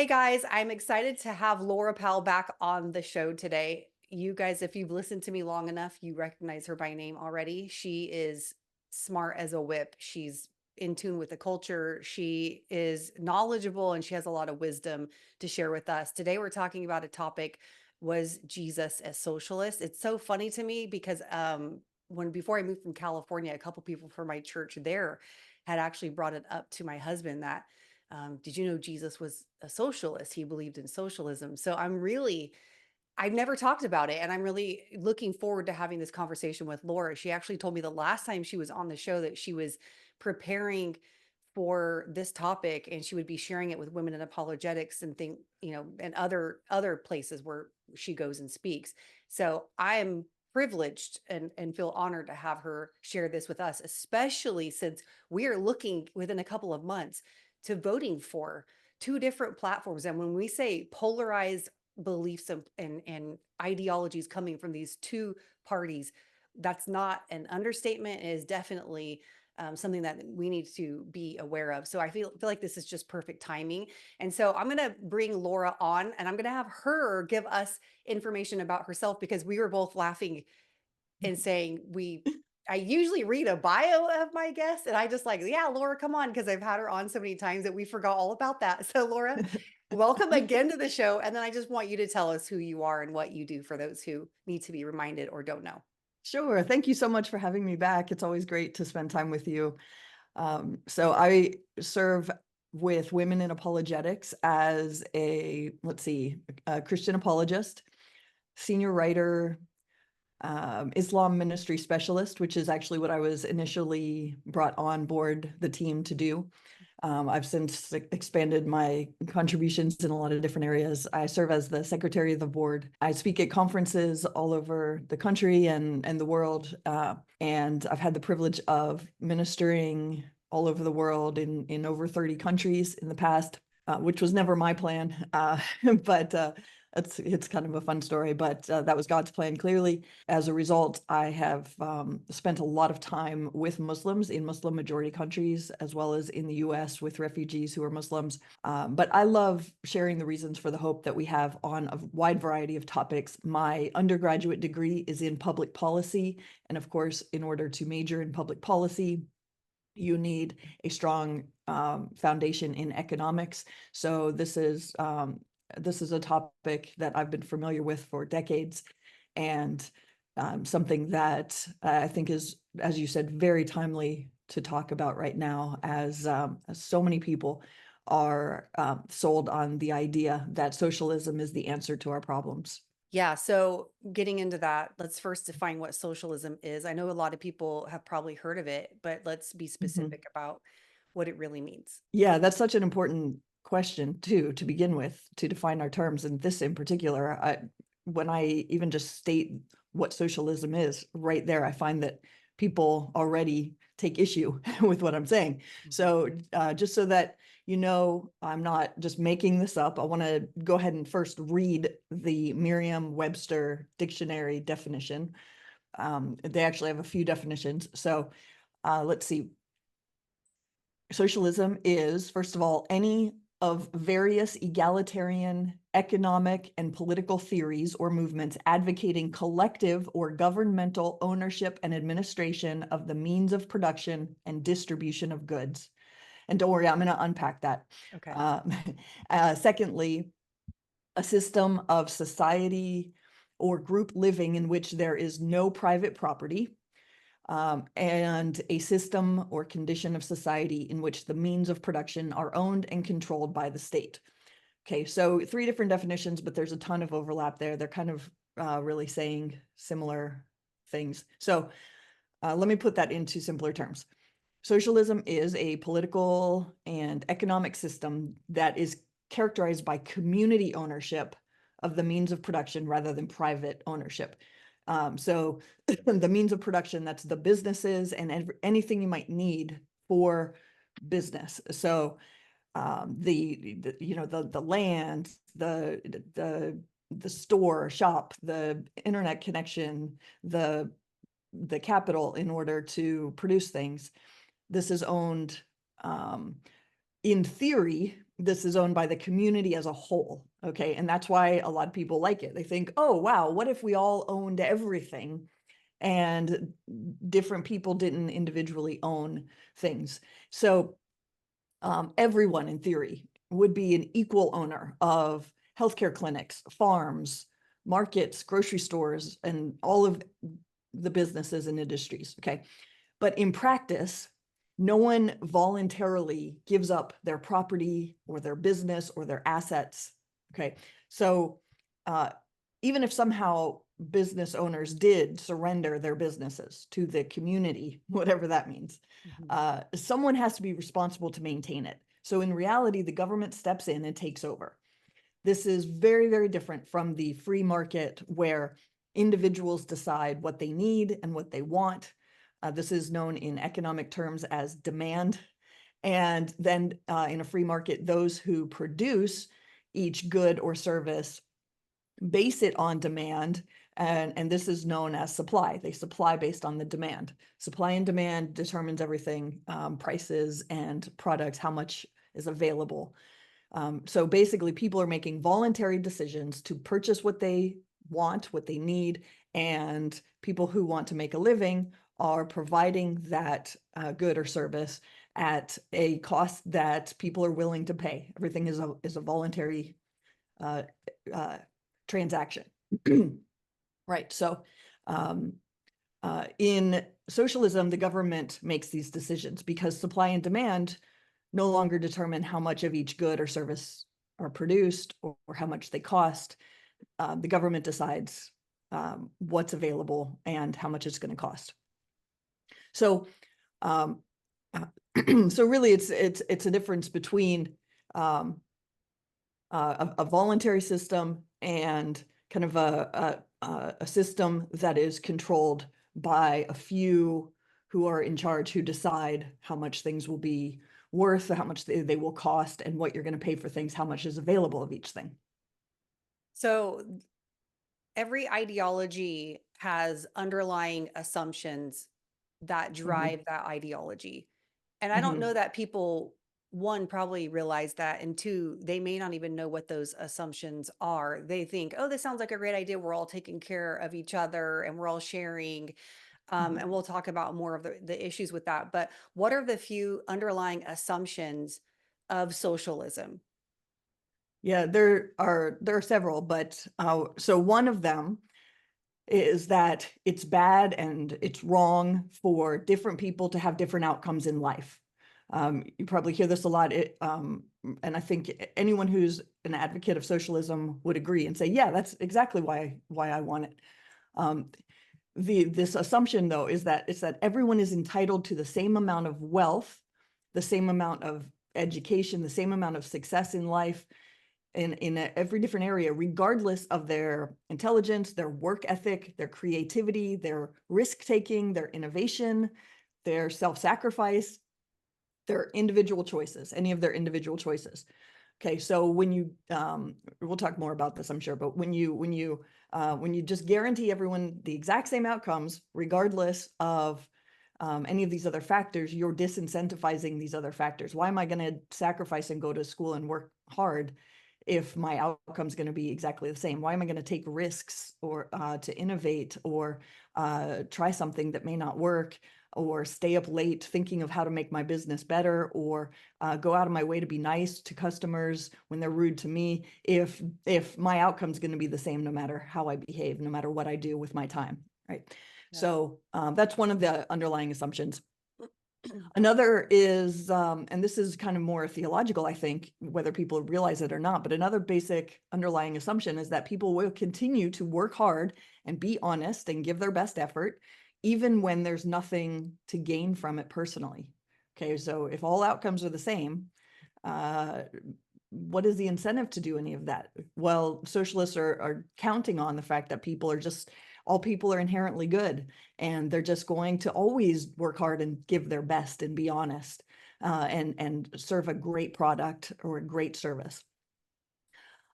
Hey guys, I'm excited to have Laura Powell back on the show today. You guys, if you've listened to me long enough, you recognize her by name already. She is smart as a whip. She's in tune with the culture. She is knowledgeable and she has a lot of wisdom to share with us. Today, we're talking about a topic: was Jesus a socialist? It's so funny to me because when before I moved from California, a couple people from my church there had actually brought it up to my husband that did you know Jesus was a socialist? He believed in socialism. So I've never talked about it. And I'm really looking forward to having this conversation with Laura. She actually told me the last time she was on the show that she was preparing for this topic and she would be sharing it with women in apologetics and and other places where she goes and speaks. So I am privileged and feel honored to have her share this with us, especially since we are looking within a couple of months to voting for two different platforms. And when we say polarized beliefs and ideologies coming from these two parties, that's not an understatement. It is definitely something that we need to be aware of. So I feel like this is just perfect timing. And so I'm going to bring Laura on and I'm going to have her give us information about herself because we were both laughing and saying I usually read a bio of my guests and I just like, yeah, Laura, come on, because I've had her on so many times that we forgot all about that. So Laura, welcome again to the show. And then I just want you to tell us who you are and what you do for those who need to be reminded or don't know. Sure. Thank you so much for having me back. It's always great to spend time with you. So I serve with women in apologetics as a Christian apologist, senior writer, Islam ministry specialist, which is actually what I was initially brought on board the team to do. I've since expanded my contributions in a lot of different areas. I serve as the secretary of the board. I speak at conferences all over the country and the world. And I've had the privilege of ministering all over the world in over 30 countries in the past, which was never my plan. But it's kind of a fun story, but that was God's plan, clearly. As a result, I have spent a lot of time with Muslims in Muslim majority countries, as well as in the US with refugees who are Muslims. But I love sharing the reasons for the hope that we have on a wide variety of topics. My undergraduate degree is in public policy. And of course, in order to major in public policy, you need a strong foundation in economics. So this is a topic that I've been familiar with for decades, and something that I think is, as you said, very timely to talk about right now, as so many people are sold on the idea that socialism is the answer to our problems. Yeah. So getting into that, let's first define what socialism is. I know a lot of people have probably heard of it, but let's be Mhm. specific about what it really means. Yeah, that's such an important question too, to begin with, to define our terms. And this in particular, when I even just state what socialism is right there, I find that people already take issue with what I'm saying. So just so that you know, I'm not just making this up, I want to go ahead and first read the Merriam-Webster dictionary definition. They actually have a few definitions. So let's see. Socialism is, first of all, any of various egalitarian economic and political theories or movements advocating collective or governmental ownership and administration of the means of production and distribution of goods. And don't worry, I'm going to unpack that. Okay. Secondly, a system of society or group living in which there is no private property, and a system or condition of society in which the means of production are owned and controlled by the state. Okay, so three different definitions, but there's a ton of overlap there. They're kind of really saying similar things. So let me put that into simpler terms. Socialism is a political and economic system that is characterized by community ownership of the means of production rather than private ownership. So the means of production, that's the businesses and anything you might need for business. So the land, the store, shop, the internet connection, the capital in order to produce things. This is owned in theory this is owned by the community as a whole. Okay. And that's why a lot of people like it. They think, oh, wow, what if we all owned everything and different people didn't individually own things? So everyone in theory would be an equal owner of healthcare clinics, farms, markets, grocery stores, and all of the businesses and industries. Okay. But in practice, no one voluntarily gives up their property or their business or their assets. Okay. So even if somehow business owners did surrender their businesses to the community, whatever that means, someone has to be responsible to maintain it. So in reality, the government steps in and takes over. This is very, very different from the free market where individuals decide what they need and what they want. This is known in economic terms as demand. And then in a free market, those who produce each good or service base it on demand. And this is known as supply. They supply based on the demand. Supply and demand determines everything, prices and products, how much is available. So basically, people are making voluntary decisions to purchase what they want, what they need, and people who want to make a living are providing that good or service at a cost that people are willing to pay. Everything is a voluntary transaction. Right. So in socialism, the government makes these decisions because supply and demand no longer determine how much of each good or service are produced or how much they cost. The government decides what's available and how much it's going to cost. So, so really, it's a difference between a voluntary system and kind of a system that is controlled by a few who are in charge, who decide how much things will be worth, how much they will cost, and what you're going to pay for things, how much is available of each thing. So every ideology has underlying assumptions that drive that ideology. And I don't know that people, one, probably realize that, and two, they may not even know what those assumptions are. They think, oh, this sounds like a great idea. We're all taking care of each other and we're all sharing. And we'll talk about more of the issues with that. But what are the few underlying assumptions of socialism? Yeah, there are several, but so one of them is that it's bad and it's wrong for different people to have different outcomes in life. You probably hear this a lot, and I think anyone who's an advocate of socialism would agree and say, yeah, that's exactly why I want it. This assumption, though, is that it's that everyone is entitled to the same amount of wealth, the same amount of education, the same amount of success in life, in every different area, regardless of their intelligence, their work ethic, their creativity, their risk-taking, their innovation, their self-sacrifice, their individual choices, any of their individual choices. Okay, so when you, we'll talk more about this, I'm sure, but when you just guarantee everyone the exact same outcomes, regardless of any of these other factors, you're disincentivizing these other factors. Why am I going to sacrifice and go to school and work hard if my outcome is going to be exactly the same? Why am I going to take risks or to innovate or try something that may not work, or stay up late thinking of how to make my business better, or go out of my way to be nice to customers when they're rude to me, if my outcome is going to be the same no matter how I behave, no matter what I do with my time, right? Yeah. So that's one of the underlying assumptions. Another is, and this is kind of more theological, I think, whether people realize it or not, but another basic underlying assumption is that people will continue to work hard and be honest and give their best effort, even when there's nothing to gain from it personally. Okay, so if all outcomes are the same, what is the incentive to do any of that? Well, socialists are counting on the fact that all people are inherently good, and they're just going to always work hard and give their best and be honest, and serve a great product or a great service.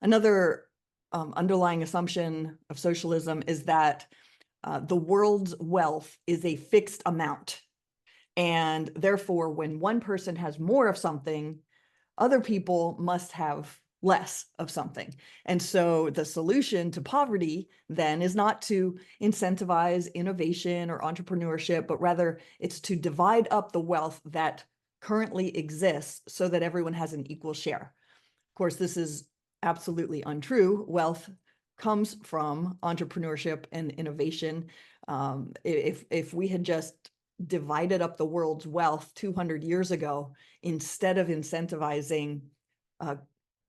Another underlying assumption of socialism is that the world's wealth is a fixed amount. And therefore, when one person has more of something, other people must have less of something. And so the solution to poverty then is not to incentivize innovation or entrepreneurship, but rather it's to divide up the wealth that currently exists so that everyone has an equal share. Of course, this is absolutely untrue. Wealth comes from entrepreneurship and innovation. If we had just divided up the world's wealth 200 years ago, instead of incentivizing uh,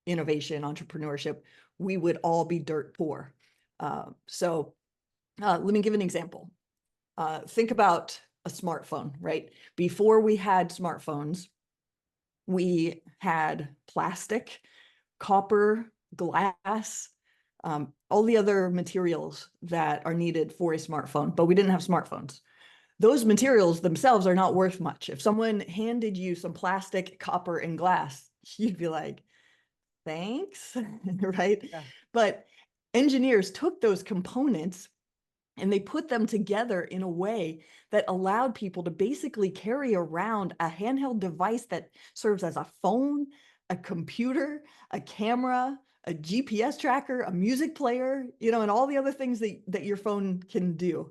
innovation, entrepreneurship, we would all be dirt poor. Let me give an example. Think about a smartphone, right? Before we had smartphones, we had plastic, copper, glass, all the other materials that are needed for a smartphone, but we didn't have smartphones. Those materials themselves are not worth much. If someone handed you some plastic, copper, and glass, you'd be like, thanks, right? Yeah. But engineers took those components and they put them together in a way that allowed people to basically carry around a handheld device that serves as a phone, a computer, a camera, a GPS tracker, a music player, and all the other things that your phone can do.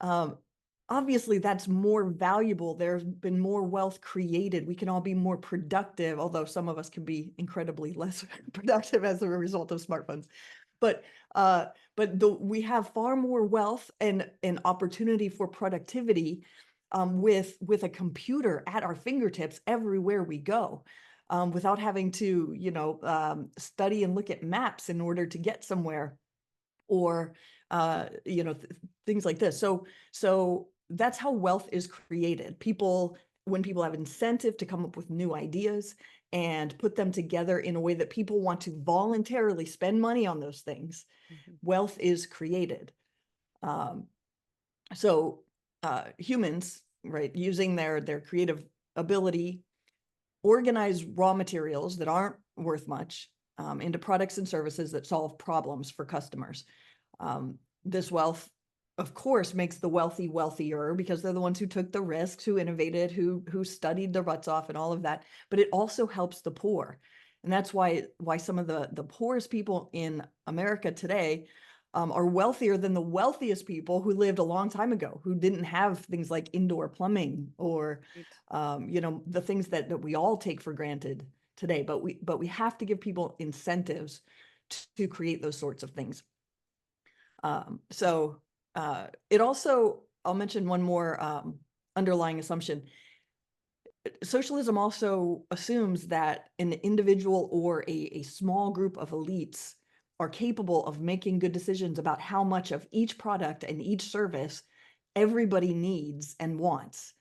Um, Obviously, that's more valuable. There's been more wealth created. We can all be more productive, although some of us can be incredibly less productive as a result of smartphones. But we have far more wealth and opportunity for productivity with a computer at our fingertips everywhere we go, without having to study and look at maps in order to get somewhere, or things like this. So that's how wealth is created. When people have incentive to come up with new ideas and put them together in a way that people want to voluntarily spend money on those things, Mhm. wealth is created. Um, so humans, right, using their creative ability, organize raw materials that aren't worth much into products and services that solve problems for customers. This wealth, of course, makes the wealthy wealthier because they're the ones who took the risks, who innovated, who studied their butts off and all of that. But it also helps the poor. And that's why some of the poorest people in America today are wealthier than the wealthiest people who lived a long time ago, who didn't have things like indoor plumbing or Right. the things that we all take for granted today. But we have to give people incentives to create those sorts of things. It also, I'll mention one more underlying assumption. Socialism also assumes that an individual or a small group of elites are capable of making good decisions about how much of each product and each service everybody needs and wants.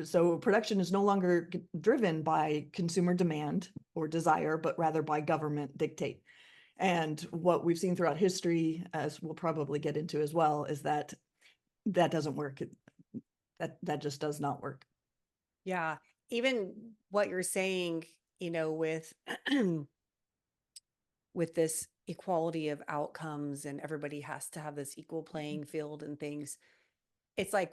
So production is no longer driven by consumer demand or desire, but rather by government dictate. And what we've seen throughout history, as we'll probably get into as well, is that doesn't work. That just does not work. Yeah. Even what you're saying, with with this equality of outcomes and everybody has to have this equal playing field and things. It's like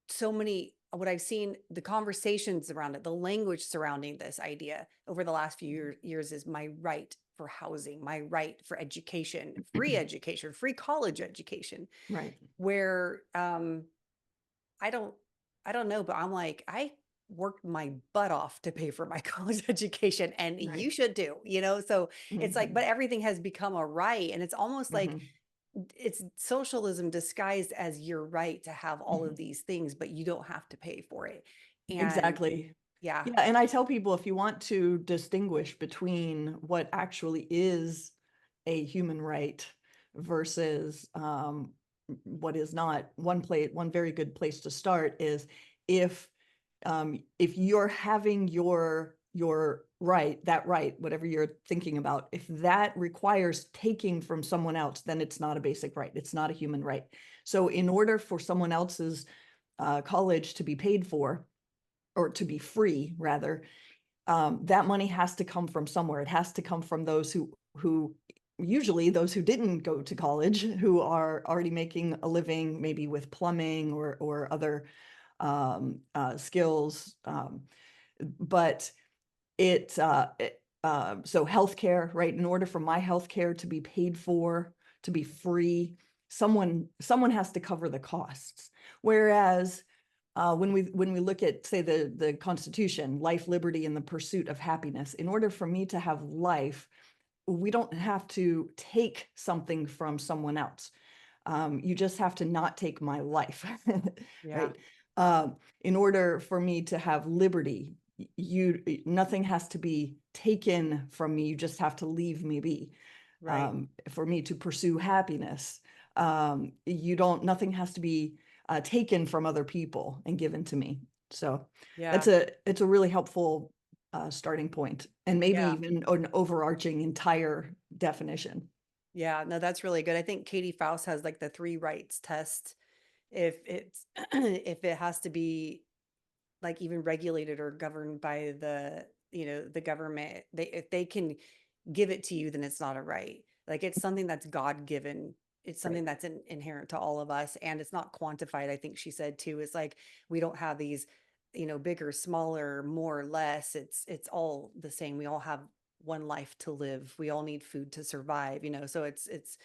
so many what I've seen, the conversations around it, the language surrounding this idea over the last few years is my right for housing, my right for education, free college education, Right. where I don't I don't know, but I'm like, I worked my butt off to pay for my college education and Right. you should do, So it's like, Hmm. but everything has become a right. And it's almost like Hmm. it's socialism disguised as your right to have all of Hmm. these things, but you don't have to pay for it. And Exactly. yeah, Yeah, and I tell people, if you want to distinguish between what actually is a human right versus what is not, one very good place to start is if you're having your right, whatever you're thinking about, if that requires taking from someone else, then it's not a basic right. It's not a human right. So in order for someone else's college to be paid for, or to be free rather, that money has to come from somewhere. It has to come from those who usually those who didn't go to college, who are already making a living, maybe with plumbing or other skills. But So healthcare, right? In order for my healthcare to be paid for, to be free, someone has to cover the costs. Whereas when we look at, say, the Constitution, life, liberty, and the pursuit of happiness, in order for me to have life, we don't have to take something from someone else. You just have to not take my life, Yeah. right? In order for me to have liberty, nothing has to be taken from me. You just have to leave me be. Right. For me to pursue happiness, nothing has to be taken from other people and given to me. So Yeah. it's a really helpful starting point, and maybe Yeah. even an overarching entire definition. Yeah. No, that's really good. I think Katie Faust has like the three rights test. If it's if it has to be like even regulated or governed by the government, if they can give it to you, then it's not a right. Like it's something that's God given. It's Right. something that's inherent to all of us, and it's not quantified. I think she said too. It's like we don't have these, bigger, smaller, more or less. It's all the same. We all have one life to live. We all need food to survive. So it's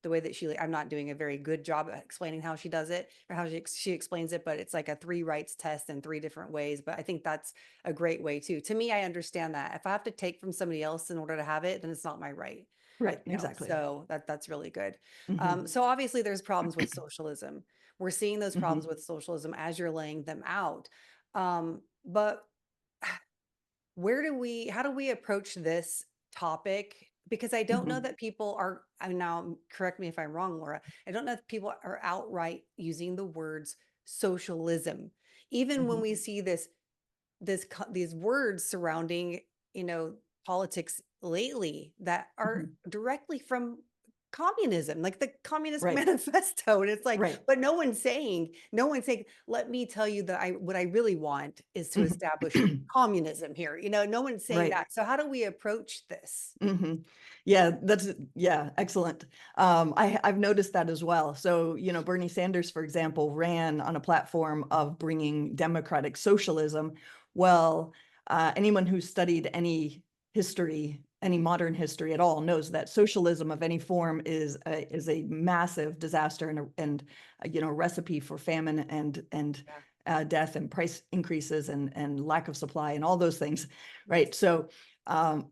the way that I'm not doing a very good job at explaining how she does it or how she explains it, but it's like a three rights test in three different ways. But I think that's a great way too. To me, I understand that if I have to take from somebody else in order to have it, then it's not my right. Right. Exactly. So that's really good. Hmm. So obviously there's problems with socialism. We're seeing those problems Hmm. with socialism as you're laying them out. But how do we approach this topic? Because I don't know Hmm. that people are, now correct me if I'm wrong, Laura. I don't know if people are outright using the words socialism. Even when Hmm. we see these words surrounding, you know, politics lately that are Hmm. directly from communism, like the Communist Right. Manifesto. And it's like, Right. but no one's saying, let me tell you that what I really want is to establish Mhm. communism here. No one's saying Right. that. So how do we approach this? Hmm. Yeah, excellent. I've noticed that as well. So, Bernie Sanders, for example, ran on a platform of bringing democratic socialism. Well, anyone who's studied any modern history at all, knows that socialism of any form is a massive disaster and a recipe for famine Yeah. and death and price increases and lack of supply and all those things, right? Yes. So. Um,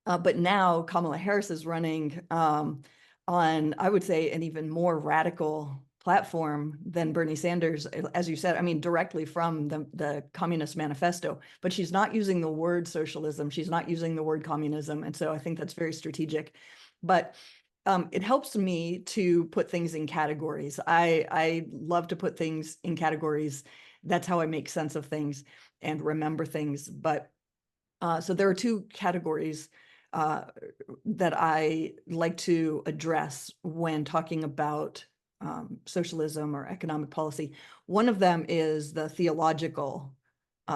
But now Kamala Harris is running on, I would say, an even more radical platform than Bernie Sanders, as you said, I mean, directly from the Communist Manifesto. But she's not using the word socialism. She's not using the word communism. And so I think that's very strategic. But it helps me to put things in categories. I love to put things in categories. That's how I make sense of things and remember things. But so there are two categories uh, that I like to address when talking about socialism or economic policy. One of them is the theological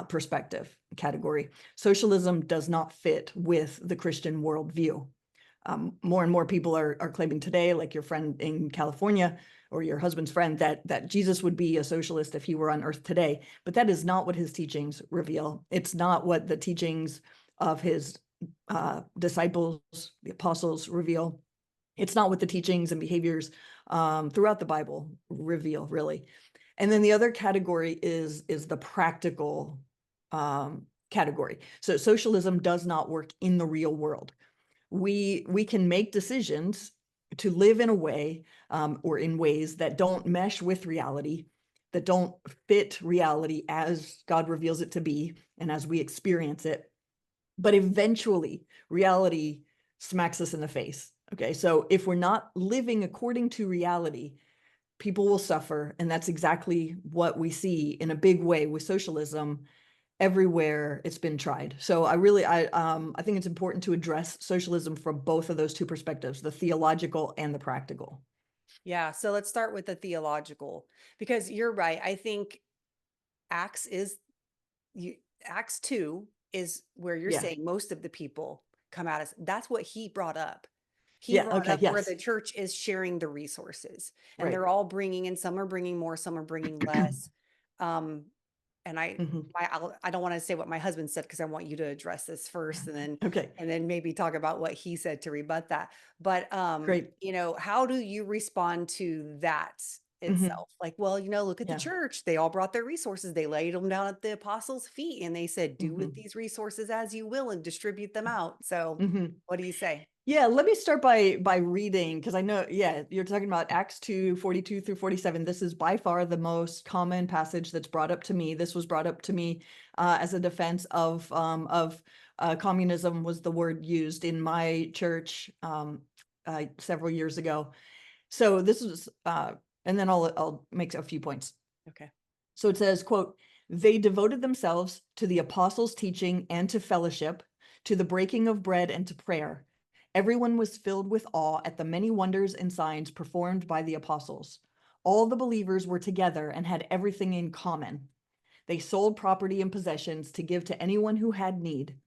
perspective category. Socialism does not fit with the Christian worldview. More and more people are claiming today, like your friend in California or your husband's friend, that Jesus would be a socialist if he were on earth today. But that is not what his teachings reveal. It's not what the teachings of his disciples, the apostles, reveal. It's not what the teachings and behaviors throughout the Bible reveal, really. And then the other category is the practical category. So socialism does not work in the real world. We can make decisions to live in a way or in ways that don't mesh with reality, that don't fit reality as God reveals it to be and as we experience it. But eventually, reality smacks us in the face. Okay, so if we're not living according to reality, people will suffer, and that's exactly what we see in a big way with socialism everywhere it's been tried. So I think it's important to address socialism from both of those two perspectives, the theological and the practical. Yeah. So let's start with the theological, because you're right. I think Acts is you Acts 2 is where you're Yeah. saying most of the people come at us. That's what he brought up. He Yeah. brought Okay. up where Yes. the church is sharing the resources, and Right. they're all bringing in, some are bringing more, some are bringing less. Um, and Mhm. I don't want to say what my husband said because I want you to address this first, Okay, and then maybe talk about what he said to rebut that. But great. how do you respond to that Mhm. itself? Like, well, look at the Yeah. church. They all brought their resources. They laid them down at the apostles' feet and they said, "Do with Mhm. these resources as you will and distribute them out." So, Mhm. what do you say? Yeah, let me start by reading, because I know, yeah, you're talking about Acts 2:42 through 47. This is by far the most common passage that's brought up to me. This was brought up to me as a defense of communism, was the word used in my church several years ago. So this was, and then I'll make a few points. Okay. So it says, quote, "They devoted themselves to the apostles' teaching and to fellowship, to the breaking of bread and to prayer. Everyone was filled with awe at the many wonders and signs performed by the apostles. All the believers were together and had everything in common. They sold property and possessions to give to anyone who had need.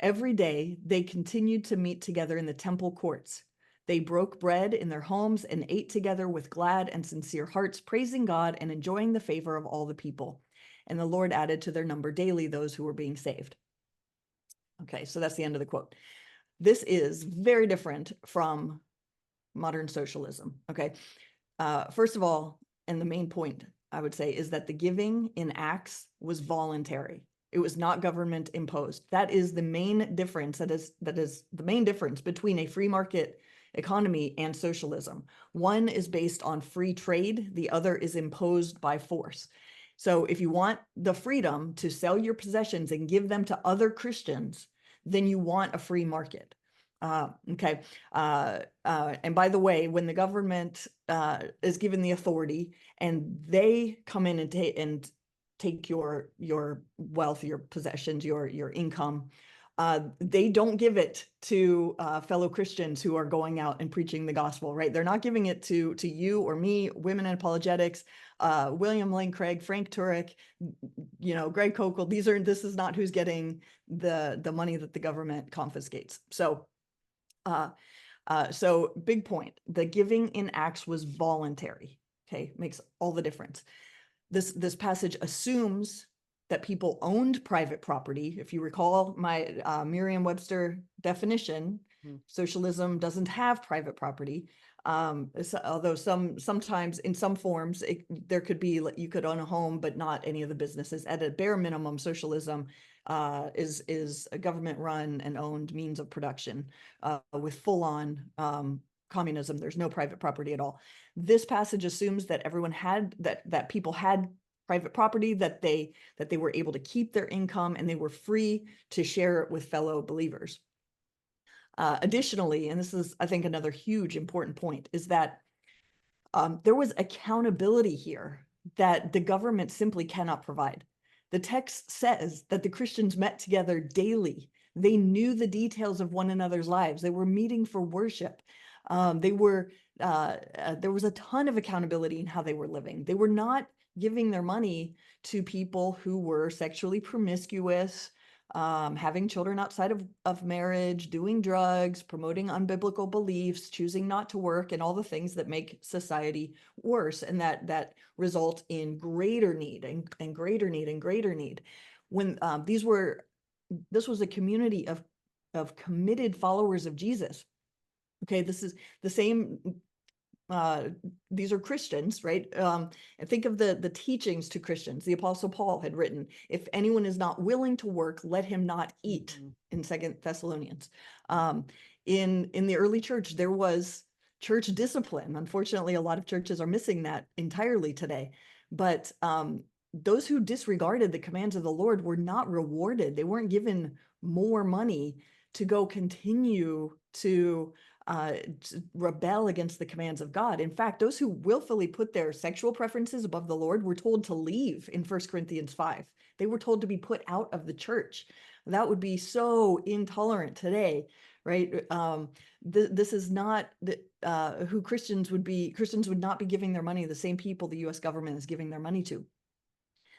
Every day they continued to meet together in the temple courts. They broke bread in their homes and ate together with glad and sincere hearts, praising God and enjoying the favor of all the people. And the Lord added to their number daily those who were being saved." Okay, so that's the end of the quote. This is very different from modern socialism. Okay, first of all, and the main point I would say is that the giving in Acts was voluntary. It was not government imposed. That is the main difference. That is the main difference between a free market economy and socialism. One is based on free trade, the other is imposed by force. So if you want the freedom to sell your possessions and give them to other Christians, then you want a free market. Okay. And by the way, when the government is given the authority and they come in and take your wealth, your possessions, your income, they don't give it to fellow Christians who are going out and preaching the gospel, right? They're not giving it to you or me, women in apologetics, William Lane Craig, Frank Turek, Greg Kokel. This is not who's getting the money that the government confiscates. So big point. The giving in Acts was voluntary. Okay, makes all the difference. This passage assumes that people owned private property. If you recall my Merriam-Webster definition, Hmm. socialism doesn't have private property. Although sometimes in some forms there could be, you could own a home but not any of the businesses. At a bare minimum, socialism is a government-run and owned means of production. With full-on communism, there's no private property at all. This passage assumes that everyone had that people had private property, that they were able to keep their income, and they were free to share it with fellow believers. Additionally, and this is, I think, another huge important point, is that there was accountability here that the government simply cannot provide. The text says that the Christians met together daily. They knew the details of one another's lives. They were meeting for worship. There was a ton of accountability in how they were living. They were not giving their money to people who were sexually promiscuous, having children outside of marriage, doing drugs, promoting unbiblical beliefs, choosing not to work, and all the things that make society worse and that result in greater need and greater need and greater need. When this was a community of committed followers of Jesus. Okay, this is the same. These are Christians, right? And think of the teachings to Christians. The Apostle Paul had written, "If anyone is not willing to work, let him not eat," Mhm. in Second Thessalonians. In the early church, there was church discipline. Unfortunately, a lot of churches are missing that entirely today. But those who disregarded the commands of the Lord were not rewarded. They weren't given more money to go continue to rebel against the commands of God. In fact, those who willfully put their sexual preferences above the Lord were told to leave in 1 Corinthians 5. They were told to be put out of the church. That would be so intolerant today, right? This is not who Christians would be. Christians would not be giving their money to the same people the US government is giving their money to.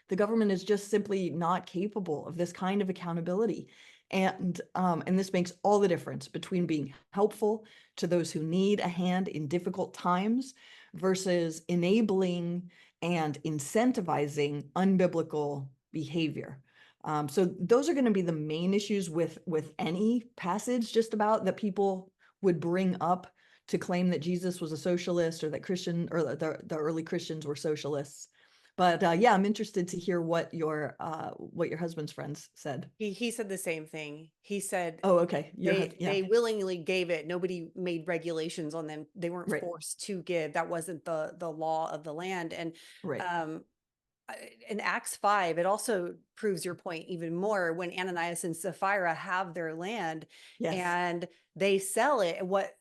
The government is just simply not capable of this kind of accountability. And this makes all the difference between being helpful to those who need a hand in difficult times versus enabling and incentivizing unbiblical behavior. So those are going to be the main issues with any passage just about that people would bring up to claim that Jesus was a socialist, or that Christian, or the early Christians were socialists. But yeah, I'm interested to hear what your husband's friends said. He said the same thing. He said Oh, okay. Yeah, they willingly gave it. Nobody made regulations on them. They weren't right, forced to give. That wasn't the law of the land. And right. um in Acts 5, it also proves your point even more when Ananias and Sapphira have their land Yes, and they sell it. What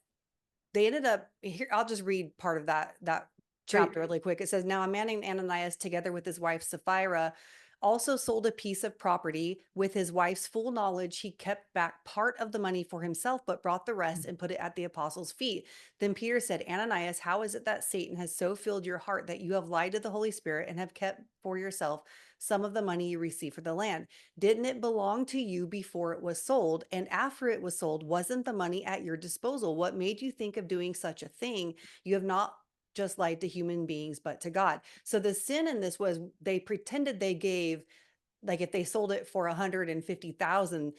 they ended up here, I'll just read part of that great. chapter really quick. It says, now a man named Ananias, together with his wife Sapphira, also sold a piece of property. With his wife's full knowledge, he kept back part of the money for himself, but brought the rest and put it at the apostles' feet. Then Peter said, Ananias, how is it that Satan has so filled your heart that you have lied to the Holy Spirit and have kept for yourself some of the money you received for the land? Didn't it belong to you before it was sold? And after it was sold, wasn't the money at your disposal? What made you think of doing such a thing? You have not just lied to human beings, but to God. So the sin in this was they pretended they gave, like if they sold it for 150,000,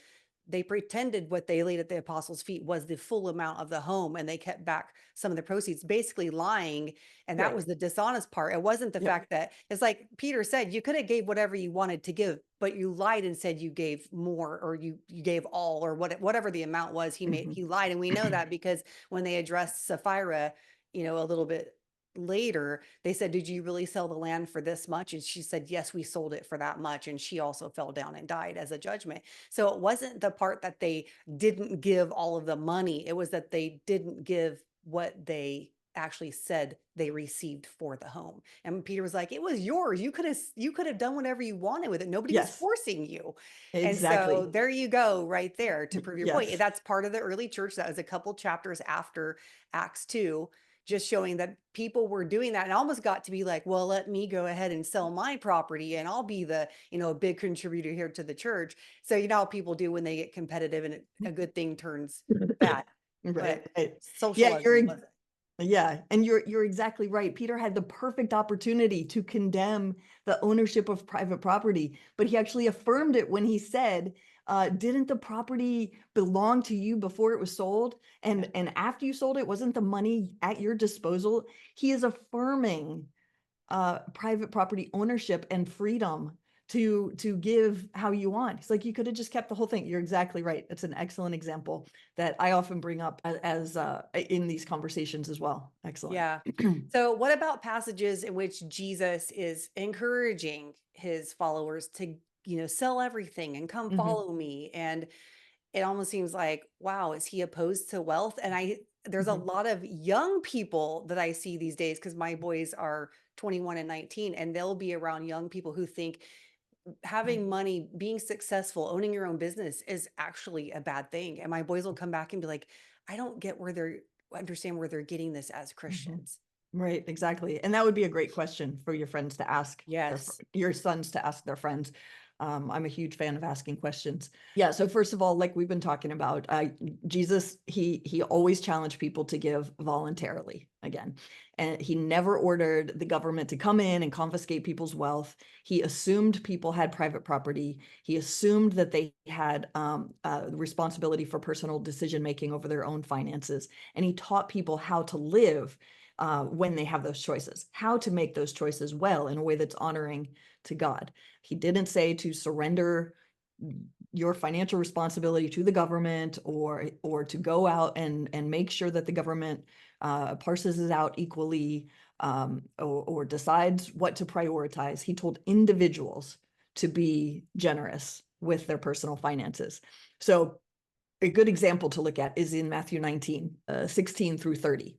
they pretended what they laid at the apostles' feet was the full amount of the home, and they kept back some of the proceeds, basically lying. And that Right. was the dishonest part. It wasn't the Yep. fact that, it's like Peter said, you could have gave whatever you wanted to give, but you lied and said you gave more, or you gave all, or whatever the amount was. He lied, and we know that because when they addressed Sapphira, a little bit later, they said, did you really sell the land for this much? And she said, yes, we sold it for that much. And she also fell down and died as a judgment. So it wasn't the part that they didn't give all of the money, it was that they didn't give what they actually said they received for the home. And Peter was like, it was yours. You could have done whatever you wanted with it. Nobody was Yes, forcing you. And so exactly. there you go, right there, to prove your point. Yes. That's part of the early church. That was a couple chapters after Acts 2, just showing that people were doing that, and almost got to be like, well, let me go ahead and sell my property and I'll be the, a big contributor here to the church. So you know how people do when they get competitive and a good thing turns bad. Right, But right. Yeah, socialism wasn't. yeah, and you're exactly right. Peter had the perfect opportunity to condemn the ownership of private property, but he actually affirmed it when he said, didn't the property belong to you before it was sold? Yeah. And after you sold it, wasn't the money at your disposal? He is affirming private property ownership and freedom to give how you want. It's like, you could have just kept the whole thing. You're exactly right. It's an excellent example that I often bring up as in these conversations as well. Excellent. Yeah. So what about passages in which Jesus is encouraging his followers to, sell everything and come Mhm, follow me? And it almost seems like, wow, is he opposed to wealth? And there's a mhm, lot of young people that I see these days, because my boys are 21 and 19, and they'll be around young people who think right. having money, being successful, owning your own business is actually a bad thing. And my boys will come back and be like, I don't get where they're understand where they're getting this as Mhm. Christians. Right, exactly. And that would be a great question for your friends to ask Yes. your sons to ask their friends. I'm a huge fan of asking questions. Yeah. So first of all, like we've been talking about, Jesus, he always challenged people to give voluntarily again. And he never ordered the government to come in and confiscate people's wealth. He assumed people had private property. He assumed that they had responsibility for personal decision making over their own finances. And he taught people how to live when they have those choices, how to make those choices well in a way that's honoring to God. He didn't say to surrender your financial responsibility to the government, or to go out and make sure that the government parses it out equally, or decides what to prioritize. He told individuals to be generous with their personal finances. So a good example to look at is in Matthew 19, 16 through 30.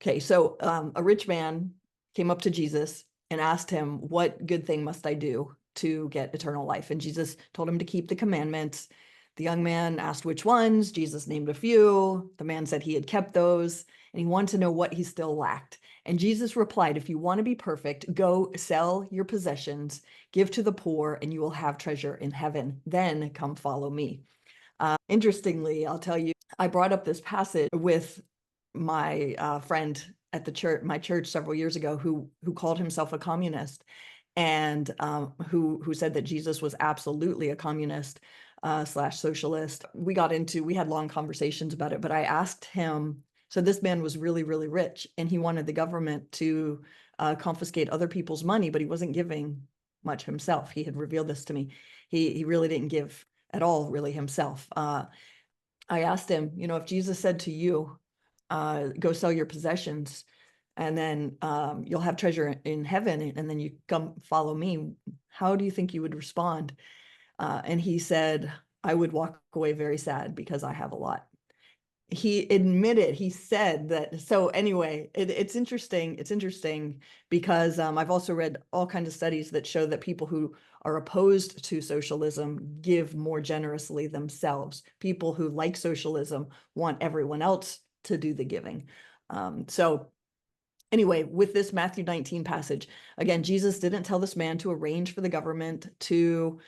Okay, so a rich man came up to Jesus and asked him, what good thing must I do to get eternal life? And Jesus told him to keep the commandments. The young man asked which ones. Jesus named a few. The man said he had kept those, and he wanted to know what he still lacked. And Jesus replied, if you want to be perfect, go sell your possessions, give to the poor, and you will have treasure in heaven. Then come follow me. Interestingly, I'll tell you, I brought up this passage with my friend at the church, my church several years ago, who called himself a communist. and who said that Jesus was absolutely a communist slash socialist. We had long conversations about it, but I asked him, so this man was really, really rich, and he wanted the government to confiscate other people's money, but he wasn't giving much himself. He had revealed this to me. He really didn't give at all, really, himself. I asked him, if Jesus said to you, go sell your possessions, and then you'll have treasure in heaven, and then you come follow me, how do you think you would respond? And he said, I would walk away very sad because I have a lot. He said that. So anyway, it's interesting. It's interesting because I've also read all kinds of studies that show that people who are opposed to socialism give more generously themselves. People who like socialism want everyone else to do the giving. So anyway, with this Matthew 19 passage, again, Jesus didn't tell this man to arrange for the government to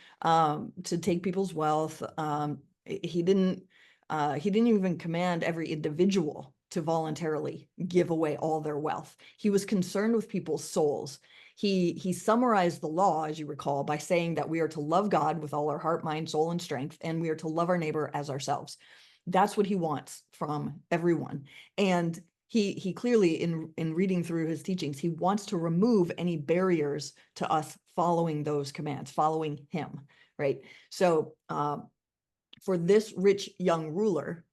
take people's wealth. He didn't even command every individual to voluntarily give away all their wealth. He was concerned with people's souls. He summarized the law, as you recall, by saying that we are to love God with all our heart, mind, soul, and strength, and we are to love our neighbor as ourselves. That's what he wants from everyone. And he clearly, in reading through his teachings, he wants to remove any barriers to us following those commands, following him, right? So for this rich young ruler,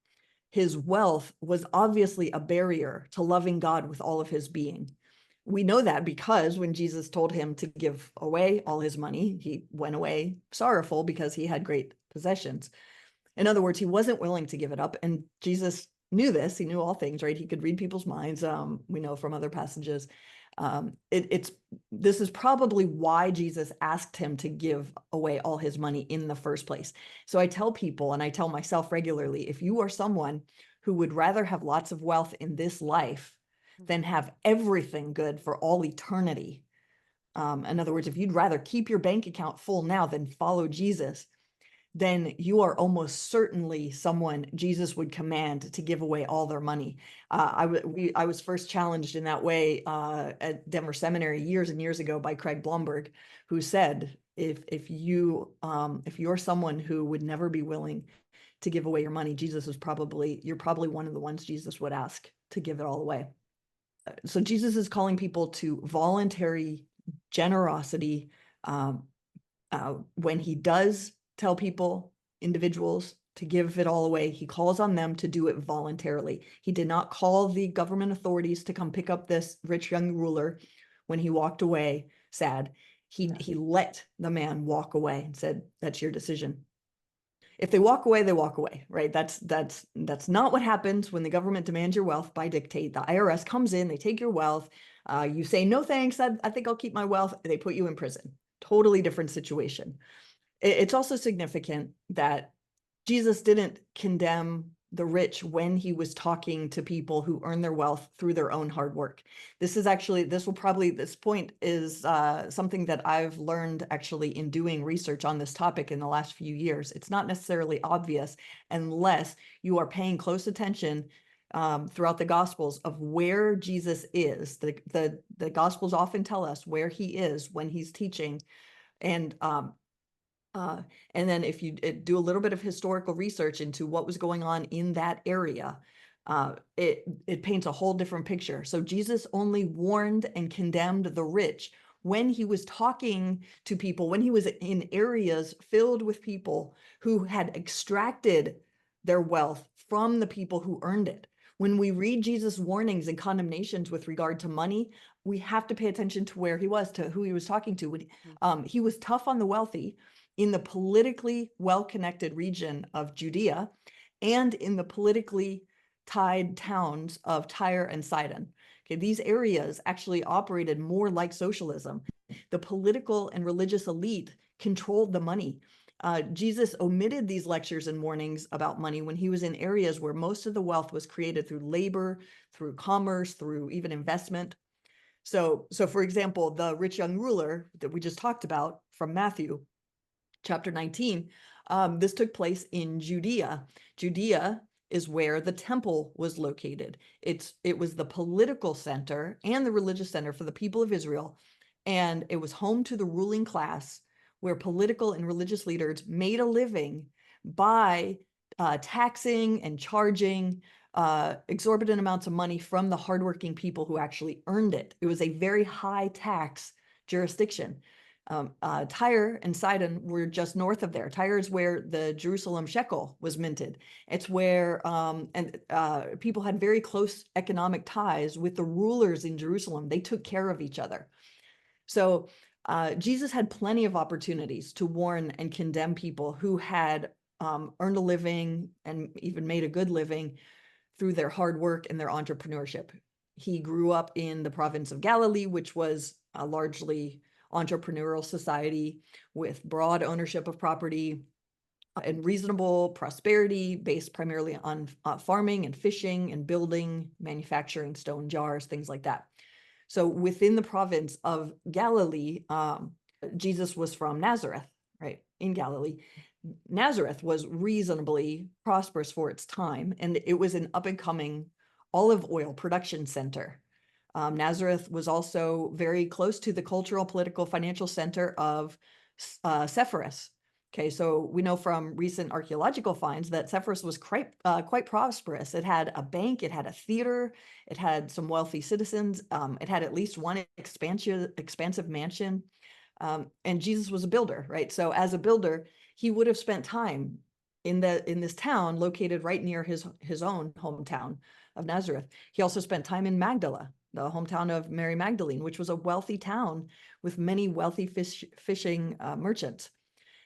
his wealth was obviously a barrier to loving God with all of his being. We know that because when Jesus told him to give away all his money, he went away sorrowful because he had great possessions. In other words, he wasn't willing to give it up. And Jesus knew this. He knew all things, right? He could read people's minds. We know from other passages. This is probably why Jesus asked him to give away all his money in the first place. So I tell people, and I tell myself regularly, if you are someone who would rather have lots of wealth in this life than have everything good for all eternity, in other words, if you'd rather keep your bank account full now than follow Jesus, then you are almost certainly someone Jesus would command to give away all their money. I was first challenged in that way at Denver Seminary years and years ago by Craig Blomberg, who said, if you're someone who would never be willing to give away your money, you're probably one of the ones Jesus would ask to give it all away. So Jesus is calling people to voluntary generosity when he does tell people, individuals, to give it all away. He calls on them to do it voluntarily. He did not call the government authorities to come pick up this rich young ruler when he walked away sad. He let the man walk away and said, that's your decision. If they walk away, they walk away, right? That's not what happens when the government demands your wealth by dictate. The IRS comes in, they take your wealth. You say, no, thanks. I think I'll keep my wealth. They put you in prison. Totally different situation. It's also significant that Jesus didn't condemn the rich when he was talking to people who earn their wealth through their own hard work. This point is something that I've learned actually in doing research on this topic in the last few years. It's not necessarily obvious unless you are paying close attention throughout the Gospels of where Jesus is. The Gospels often tell us where he is when he's teaching. And then if you do a little bit of historical research into what was going on in that area, it paints a whole different picture. So Jesus only warned and condemned the rich when he was talking to people, when he was in areas filled with people who had extracted their wealth from the people who earned it. When we read Jesus' warnings and condemnations with regard to money, we have to pay attention to where he was, to who he was talking to. He was tough on the wealthy in the politically well-connected region of Judea and in the politically tied towns of Tyre and Sidon. Okay, these areas actually operated more like socialism. The political and religious elite controlled the money. Jesus omitted these lectures and warnings about money when he was in areas where most of the wealth was created through labor, through commerce, through even investment. So for example, the rich young ruler that we just talked about from Matthew, chapter 19, this took place in Judea. Judea is where the temple was located. It was the political center and the religious center for the people of Israel. And it was home to the ruling class, where political and religious leaders made a living by taxing and charging exorbitant amounts of money from the hardworking people who actually earned it. It was a very high tax jurisdiction. Tyre and Sidon were just north of there. Tyre is where the Jerusalem shekel was minted. It's where people had very close economic ties with the rulers in Jerusalem. They took care of each other. So Jesus had plenty of opportunities to warn and condemn people who had earned a living and even made a good living through their hard work and their entrepreneurship. He grew up in the province of Galilee, which was a largely entrepreneurial society with broad ownership of property and reasonable prosperity based primarily on farming and fishing and building, manufacturing stone jars, things like that. So within the province of Galilee, Jesus was from Nazareth, right, in Galilee. Nazareth was reasonably prosperous for its time, and it was an up-and-coming olive oil production center. Nazareth was also very close to the cultural, political, financial center of Sepphoris. Okay, so we know from recent archaeological finds that Sepphoris was quite prosperous. It had a bank, it had a theater, it had some wealthy citizens, it had at least one expansive mansion, and Jesus was a builder, right? So as a builder, he would have spent time in this town located right near his own hometown of Nazareth. He also spent time in Magdala, the hometown of Mary Magdalene, which was a wealthy town with many wealthy fishing merchants.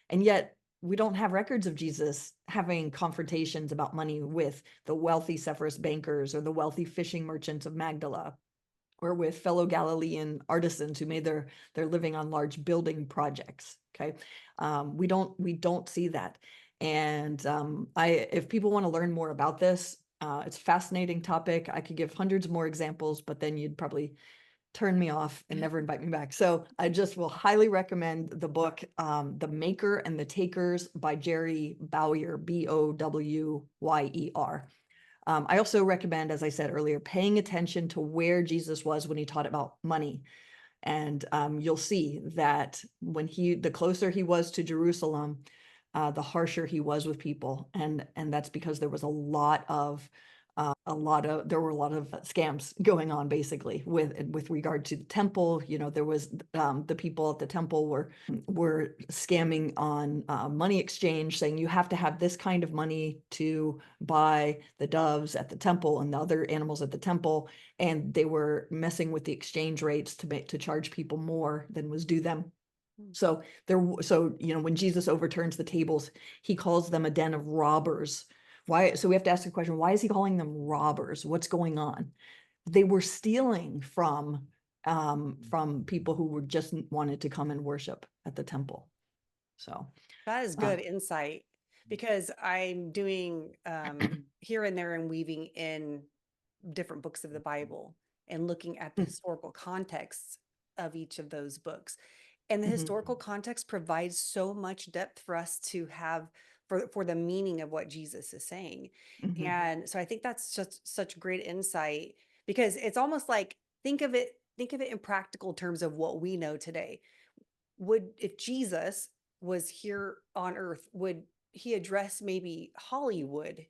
And yet we don't have records of Jesus having confrontations about money with the wealthy Sepphoris bankers or the wealthy fishing merchants of Magdala, or with fellow Galilean artisans who made their living on large building projects. Okay, we don't see that. And if people want to learn more about this, it's a fascinating topic. I could give hundreds more examples, but then you'd probably turn me off and never invite me back. So I just will highly recommend the book, The Maker and the Takers by Jerry Bowyer, Bowyer. I also recommend, as I said earlier, paying attention to where Jesus was when he taught about money. And you'll see that when the closer he was to Jerusalem, the harsher he was with people. And that's because there was a lot of scams going on basically with regard to the temple. There was the people at the temple were scamming on money exchange, saying you have to have this kind of money to buy the doves at the temple and the other animals at the temple, and they were messing with the exchange rates to charge people more than was due them. So when Jesus overturns the tables, he calls them a den of robbers. Why? So we have to ask the question, why is he calling them robbers? What's going on? They were stealing from people who were just wanted to come and worship at the temple. So That is good insight, because I'm doing here and there and weaving in different books of the Bible and looking at the historical contexts of each of those books. And the historical context provides so much depth for us to have for the meaning of what Jesus is saying. And so I think that's just such great insight, because it's almost like think of it in practical terms of what we know today. If Jesus was here on earth, would he address maybe Hollywood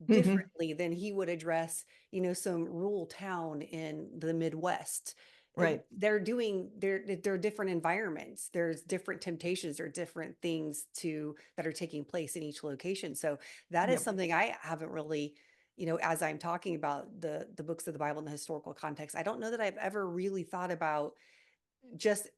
differently than he would address, some rural town in the Midwest? Right. They're different environments. There's different temptations or different things that are taking place in each location. So that is something I haven't really, as I'm talking about the books of the Bible in the historical context, I don't know that I've ever really thought about.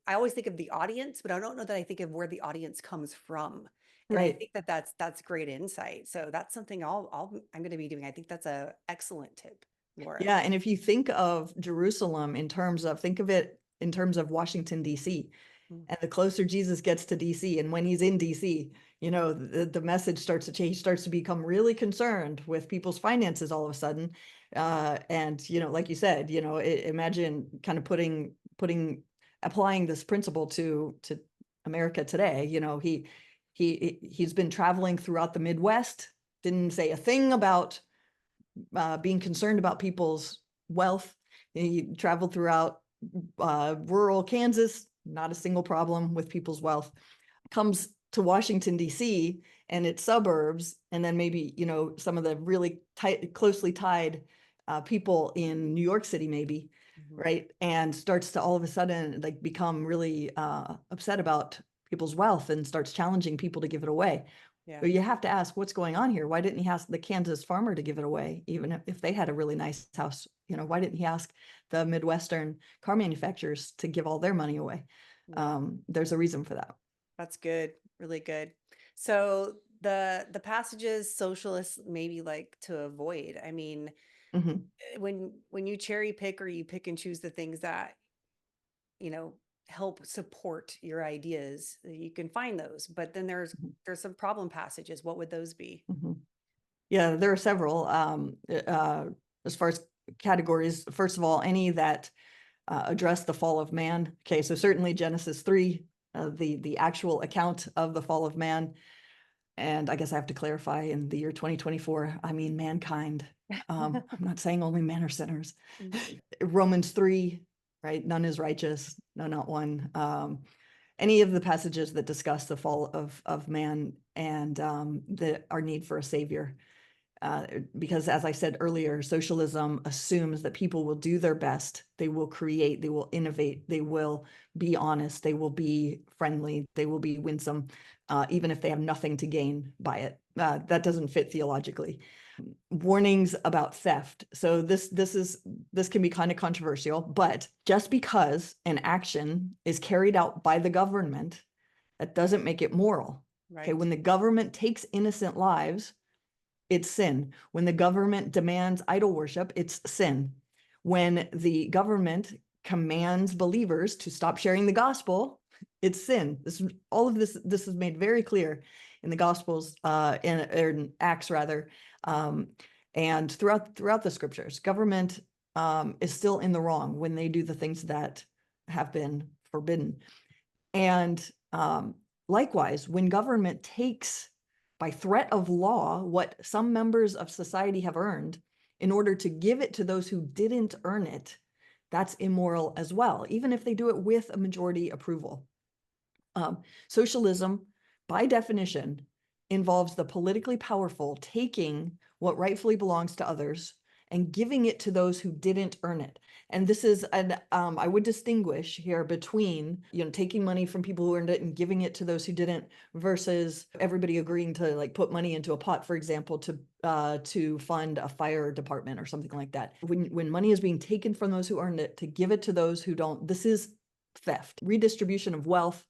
I always think of the audience, but I don't know that I think of where the audience comes from. And I Right. think that's great insight. So that's something I'm going to be doing. I think that's a excellent tip, Laura. Yeah, and if you think of Jerusalem think of it in terms of Washington, D.C., and the closer Jesus gets to DC, and when he's in DC, the message starts to change, starts to become really concerned with people's finances all of a sudden. And, like you said, imagine kind of applying this principle to America today. He's been traveling throughout the Midwest, didn't say a thing about being concerned about people's wealth. He traveled throughout rural Kansas, not a single problem with people's wealth, comes to Washington, D.C. and its suburbs, and then maybe, you know, some of the really closely tied people in New York City, maybe, Mhm. right? And starts to all of a sudden like become really upset about people's wealth and starts challenging people to give it away. Yeah. But you have to ask what's going on here. Why didn't he ask the Kansas farmer to give it away, even if they had a really nice house? You know, why didn't he ask the Midwestern car manufacturers to give all their money away? Yeah. There's a reason for that. That's good. Really good. So the passages socialists maybe like to avoid. I mean, Mhm, when you cherry pick or you pick and choose the things that, you know, help support your ideas, you can find those. But then mhm, there's some problem passages. What would those be? mhm. Yeah, there are several. As far as categories, first of all, any that address the fall of man. Okay, so certainly Genesis 3, the actual account of the fall of man. And I guess I have to clarify, in the year 2024, I mean mankind. I'm not saying only men are sinners. Mhm. Romans 3, right? None is righteous, no, not one. Any of the passages that discuss the fall of man and our need for a savior. Because as I said earlier, socialism assumes that people will do their best, they will create, they will innovate, they will be honest, they will be friendly, they will be winsome, even if they have nothing to gain by it. That doesn't fit theologically. Warnings about theft. So this can be kind of controversial, but just because an action is carried out by the government, that doesn't make it moral. Okay, Right. when the government takes innocent lives, it's sin. When the government demands idol worship, it's sin. When the government commands believers to stop sharing the gospel, it's sin. All of this is made very clear in the Gospels, in Acts rather, um, and throughout the scriptures. Government is still in the wrong when they do the things that have been forbidden. And likewise, when government takes by threat of law what some members of society have earned in order to give it to those who didn't earn it, that's immoral as well, even if they do it with a majority approval. Socialism, by definition, involves the politically powerful taking what rightfully belongs to others and giving it to those who didn't earn it. And this is I would distinguish here between, you know, taking money from people who earned it and giving it to those who didn't, versus everybody agreeing to like put money into a pot, for example, to fund a fire department or something like that. When money is being taken from those who earned it to give it to those who don't, this is theft. Redistribution of wealth.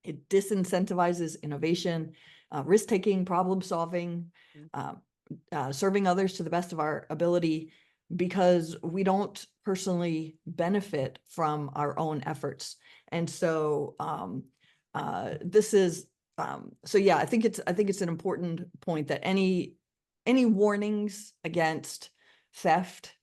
It disincentivizes innovation, risk-taking, problem-solving, serving others to the best of our ability, because we don't personally benefit from our own efforts. And so this is so yeah, I think it's an important point that any warnings against theft,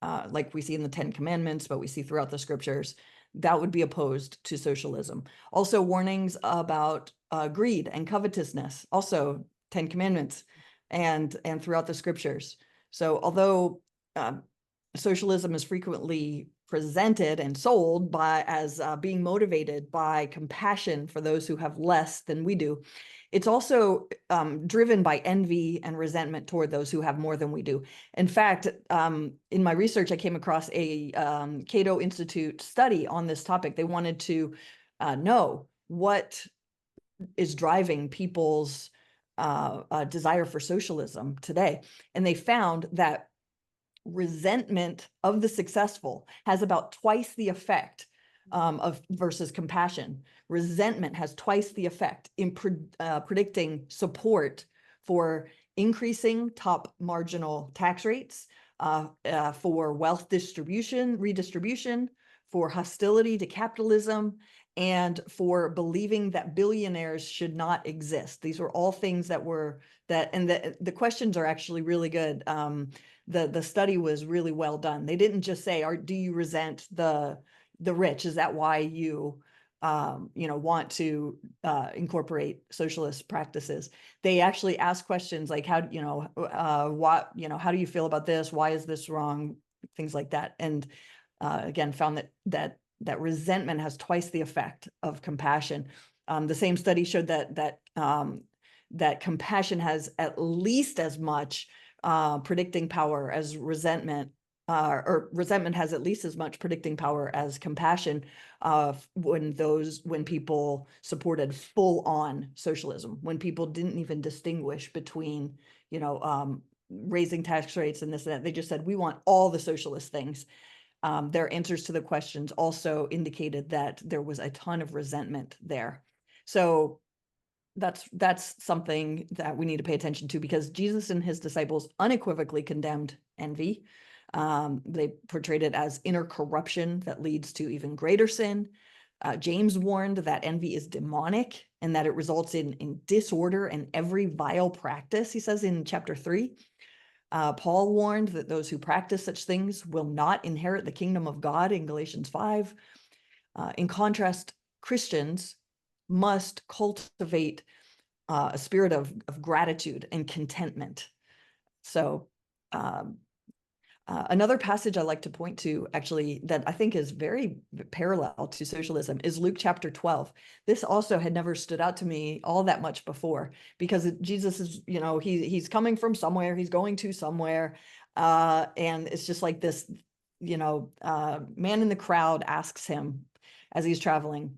like we see in the Ten Commandments, but we see throughout the scriptures, that would be opposed to socialism. Also, warnings about greed and covetousness, also Ten Commandments, and throughout the scriptures. So, although socialism is frequently presented and sold as being motivated by compassion for those who have less than we do, it's also driven by envy and resentment toward those who have more than we do. In fact, in my research, I came across a Cato Institute study on this topic. They wanted to know what is driving people's desire for socialism today. And they found that resentment of the successful has about twice the effect of versus compassion. Resentment has twice the effect in predicting support for increasing top marginal tax rates, for wealth redistribution, for hostility to capitalism, and for believing that billionaires should not exist. These were all things and the questions are actually really good. The study was really well done. They didn't just say, do you resent the rich? Is that why you want to incorporate socialist practices? They actually ask questions like, how do you feel about this? Why is this wrong? Things like that. And again, found that resentment has twice the effect of compassion. The same study showed that compassion has at least as much predicting power as resentment, or resentment has at least as much predicting power as compassion when people supported full-on socialism, when people didn't even distinguish between, raising tax rates and this and that. They just said, we want all the socialist things. Their answers to the questions also indicated that there was a ton of resentment there. So that's something that we need to pay attention to, because Jesus and his disciples unequivocally condemned envy. They portrayed it as inner corruption that leads to even greater sin. James warned that envy is demonic and that it results in disorder and every vile practice, he says in chapter 3. Paul warned that those who practice such things will not inherit the kingdom of God in Galatians 5. In contrast, Christians must cultivate a spirit of gratitude and contentment. So another passage I like to point to, actually, that I think is very parallel to socialism is Luke chapter 12. This also had never stood out to me all that much before, because Jesus is, he's coming from somewhere, he's going to somewhere. And it's just like this, man in the crowd asks him as he's traveling,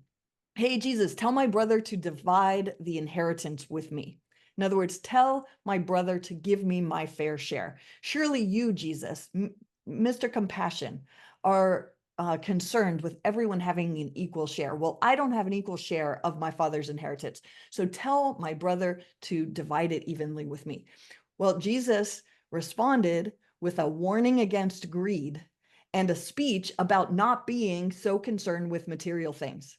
"Hey, Jesus, tell my brother to divide the inheritance with me." In other words, tell my brother to give me my fair share. Surely you, Jesus, Mr. Compassion, are concerned with everyone having an equal share. Well, I don't have an equal share of my father's inheritance. So tell my brother to divide it evenly with me. Well, Jesus responded with a warning against greed and a speech about not being so concerned with material things.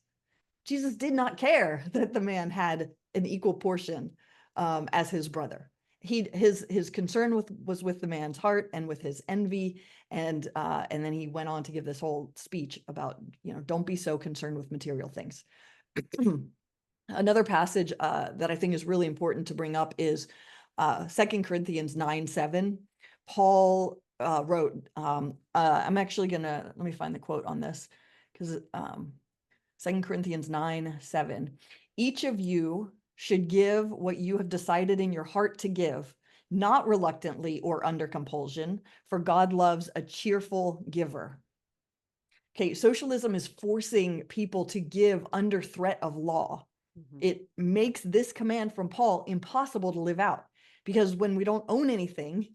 Jesus did not care that the man had an equal portion as his brother. His concern was with the man's heart and with his envy, and then he went on to give this whole speech about, don't be so concerned with material things. Another passage that I think is really important to bring up is 2 Corinthians 9:7. Paul wrote, I'm actually gonna, let me find the quote on this, because 2 Corinthians 9:7. Each of you should give what you have decided in your heart to give, not reluctantly or under compulsion, for God loves a cheerful giver. Okay, socialism is forcing people to give under threat of law. It makes this command from Paul impossible to live out, because when we don't own anything,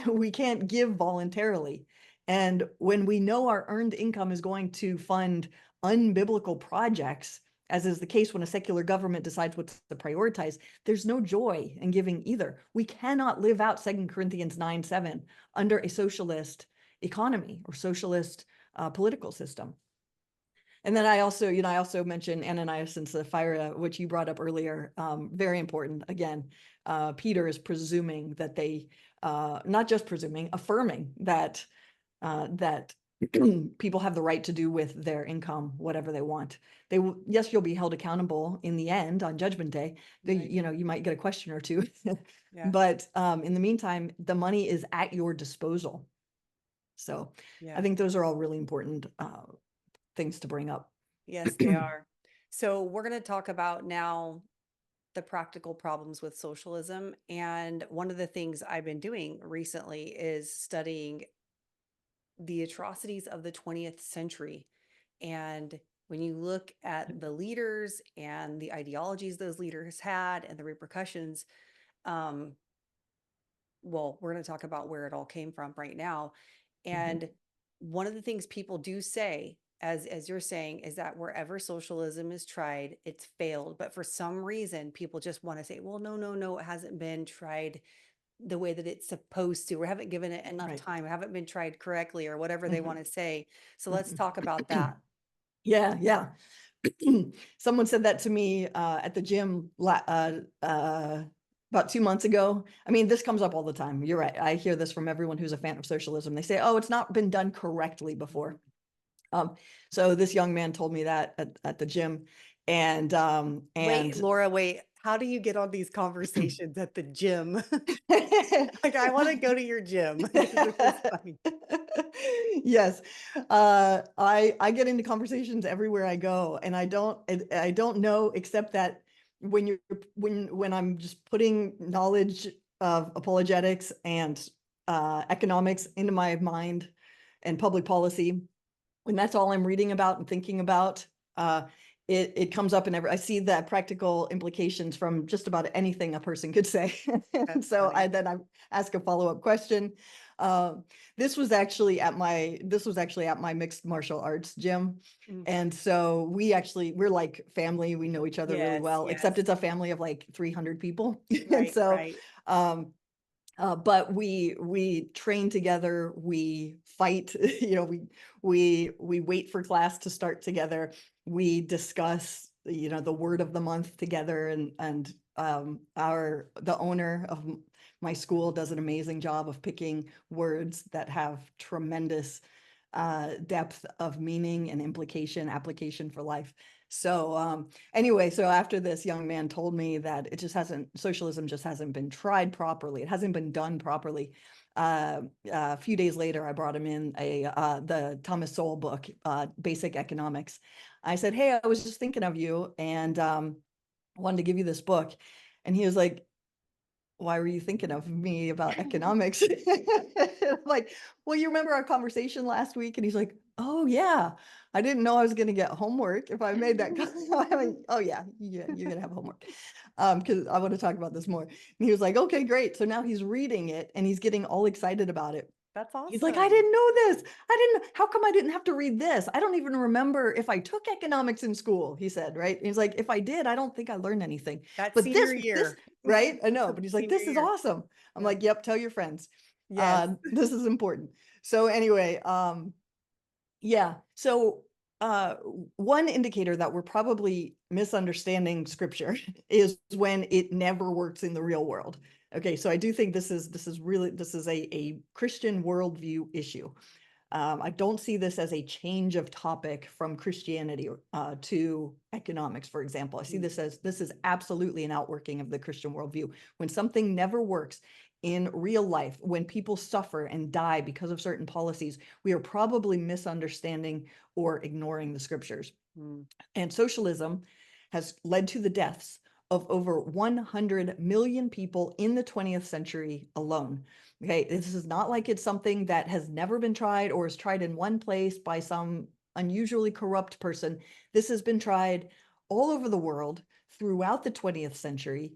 we can't give voluntarily. And when we know our earned income is going to fund unbiblical projects, as is the case when a secular government decides what to prioritize, there's no joy in giving either. We cannot live out 2 Corinthians 9:7 under a socialist economy or socialist political system. And then I also mentioned Ananias and Sapphira, which you brought up earlier. Very important. Again, Peter is presuming that they, not just presuming, affirming that people have the right to do with their income whatever they want. Yes, you'll be held accountable in the end on Judgment Day. Right. You might get a question or two, Yeah. but in the meantime, the money is at your disposal. So Yeah. I think those are all really important things to bring up. Yes, they are. So we're going to talk about now the practical problems with socialism. And one of the things I've been doing recently is studying the atrocities of the 20th century. And when you look at the leaders and the ideologies those leaders had and the repercussions, well, we're going to talk about where it all came from right now. And one of the things people do say, as you're saying, is that wherever socialism is tried, it's failed. But for some reason, people just want to say, well, no, it hasn't been tried the way that it's supposed to. We haven't given it enough Right. time. We haven't been tried correctly, or whatever they want to say. So let's talk about that. Yeah. Someone said that to me at the gym about 2 months ago. I mean, this comes up all the time. You're right. I hear this from everyone who's a fan of socialism. They say, oh, it's not been done correctly before. So this young man told me that at the gym. And Wait, Laura, wait. How do you get on these conversations at the gym? Like, I wanna go to your gym because this is funny. Yes. I get into conversations everywhere I go, and I don't know except that when you're when I'm just putting knowledge of apologetics and economics into my mind and public policy, when that's all I'm reading about and thinking about, it comes up in every. I see the practical implications from just about anything a person could say, and That's so funny. I ask a follow-up question. Uh, this was actually at my mixed martial arts gym, Mm. and so we're like family. We know each other really Yes, well, except yes. it's a family of like 300 people, and Right, so. right. Um, but we train together, we fight, we wait for class to start together, we discuss, the word of the month together, and the owner of my school does an amazing job of picking words that have tremendous depth of meaning and implication, application for life. So anyway, so after this young man told me that socialism just hasn't been tried properly. It hasn't been done properly. A few days later, I brought him in the Thomas Sowell book, Basic Economics. I said, "Hey, I was just thinking of you and wanted to give you this book." And he was like, "Why were you thinking of me about economics?" I'm like, "Well, you remember our conversation last week?" And he's like, "Oh yeah, I didn't know I was going to get homework if I made that." I'm like, "Oh yeah, you're going to have homework." Because I want to talk about this more. And he was like, "Okay, great." So now he's reading it and he's getting all excited about it. That's He's like, "I awesome. didn't know this. How come I didn't have to read this? I don't even remember if I took economics in school," he said, right? And he's like, "If I did, I don't think I learned anything. That But senior this, year. right? I know." But he's like, Senior "This is year. awesome." I'm Yep. like, "Yep, tell your friends. Yes. This is important." So anyway, yeah. So one indicator that we're probably misunderstanding scripture is when it never works in the real world. Okay, so I do think this is a Christian worldview issue. I don't see this as a change of topic from Christianity to economics, for example. I see Mm. this is absolutely an outworking of the Christian worldview. When something never works in real life, when people suffer and die because of certain policies, we are probably misunderstanding or ignoring the scriptures. Mm. And socialism has led to the deaths of over 100 million people in the 20th century alone. Okay, this is not like it's something that has never been tried or is tried in one place by some unusually corrupt person. This has been tried all over the world throughout the 20th century.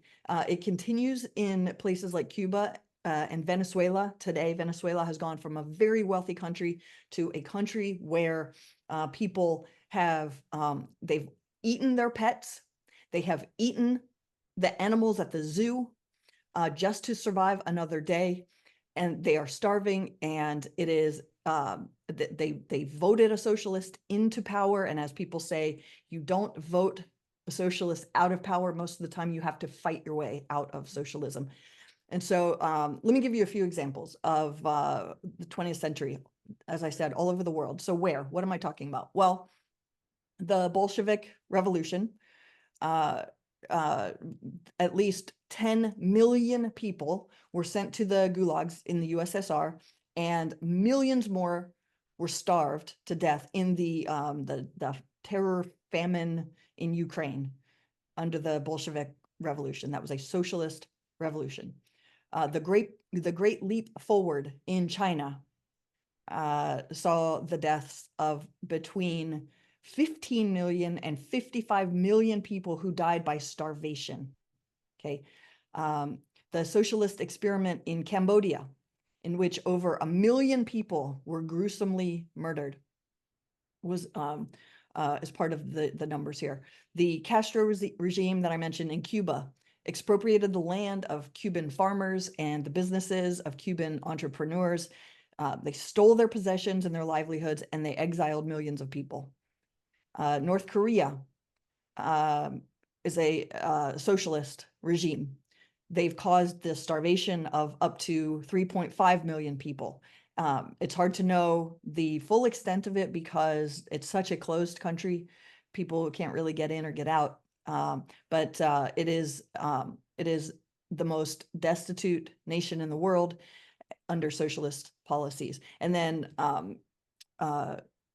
It continues in places like Cuba and Venezuela. Today, Venezuela has gone from a very wealthy country to a country where people have they've eaten their pets, they have eaten the animals at the zoo just to survive another day, and they are starving. And it is they voted a socialist into power, and as people say, you don't vote a socialist out of power. Most of the time, you have to fight your way out of socialism. And so let me give you a few examples of the 20th century, as I said, all over the world. So what am I talking about? Well, the Bolshevik Revolution, uh, uh, at least 10 million people were sent to the gulags in the USSR, and millions more were starved to death in the terror famine in Ukraine under the Bolshevik Revolution. That was a socialist revolution. The Great Leap Forward in China saw the deaths of between 15 million and 55 million people who died by starvation. Okay. The socialist experiment in Cambodia, in which over 1 million people were gruesomely murdered, was as part of the numbers here. The Castro regime that I mentioned in Cuba expropriated the land of Cuban farmers and the businesses of Cuban entrepreneurs. They stole their possessions and their livelihoods, and they exiled millions of people. North Korea is a socialist regime. They've caused the starvation of up to 3.5 million people. It's hard to know the full extent of it because it's such a closed country. People can't really get in or get out. But it is the most destitute nation in the world under socialist policies. And then,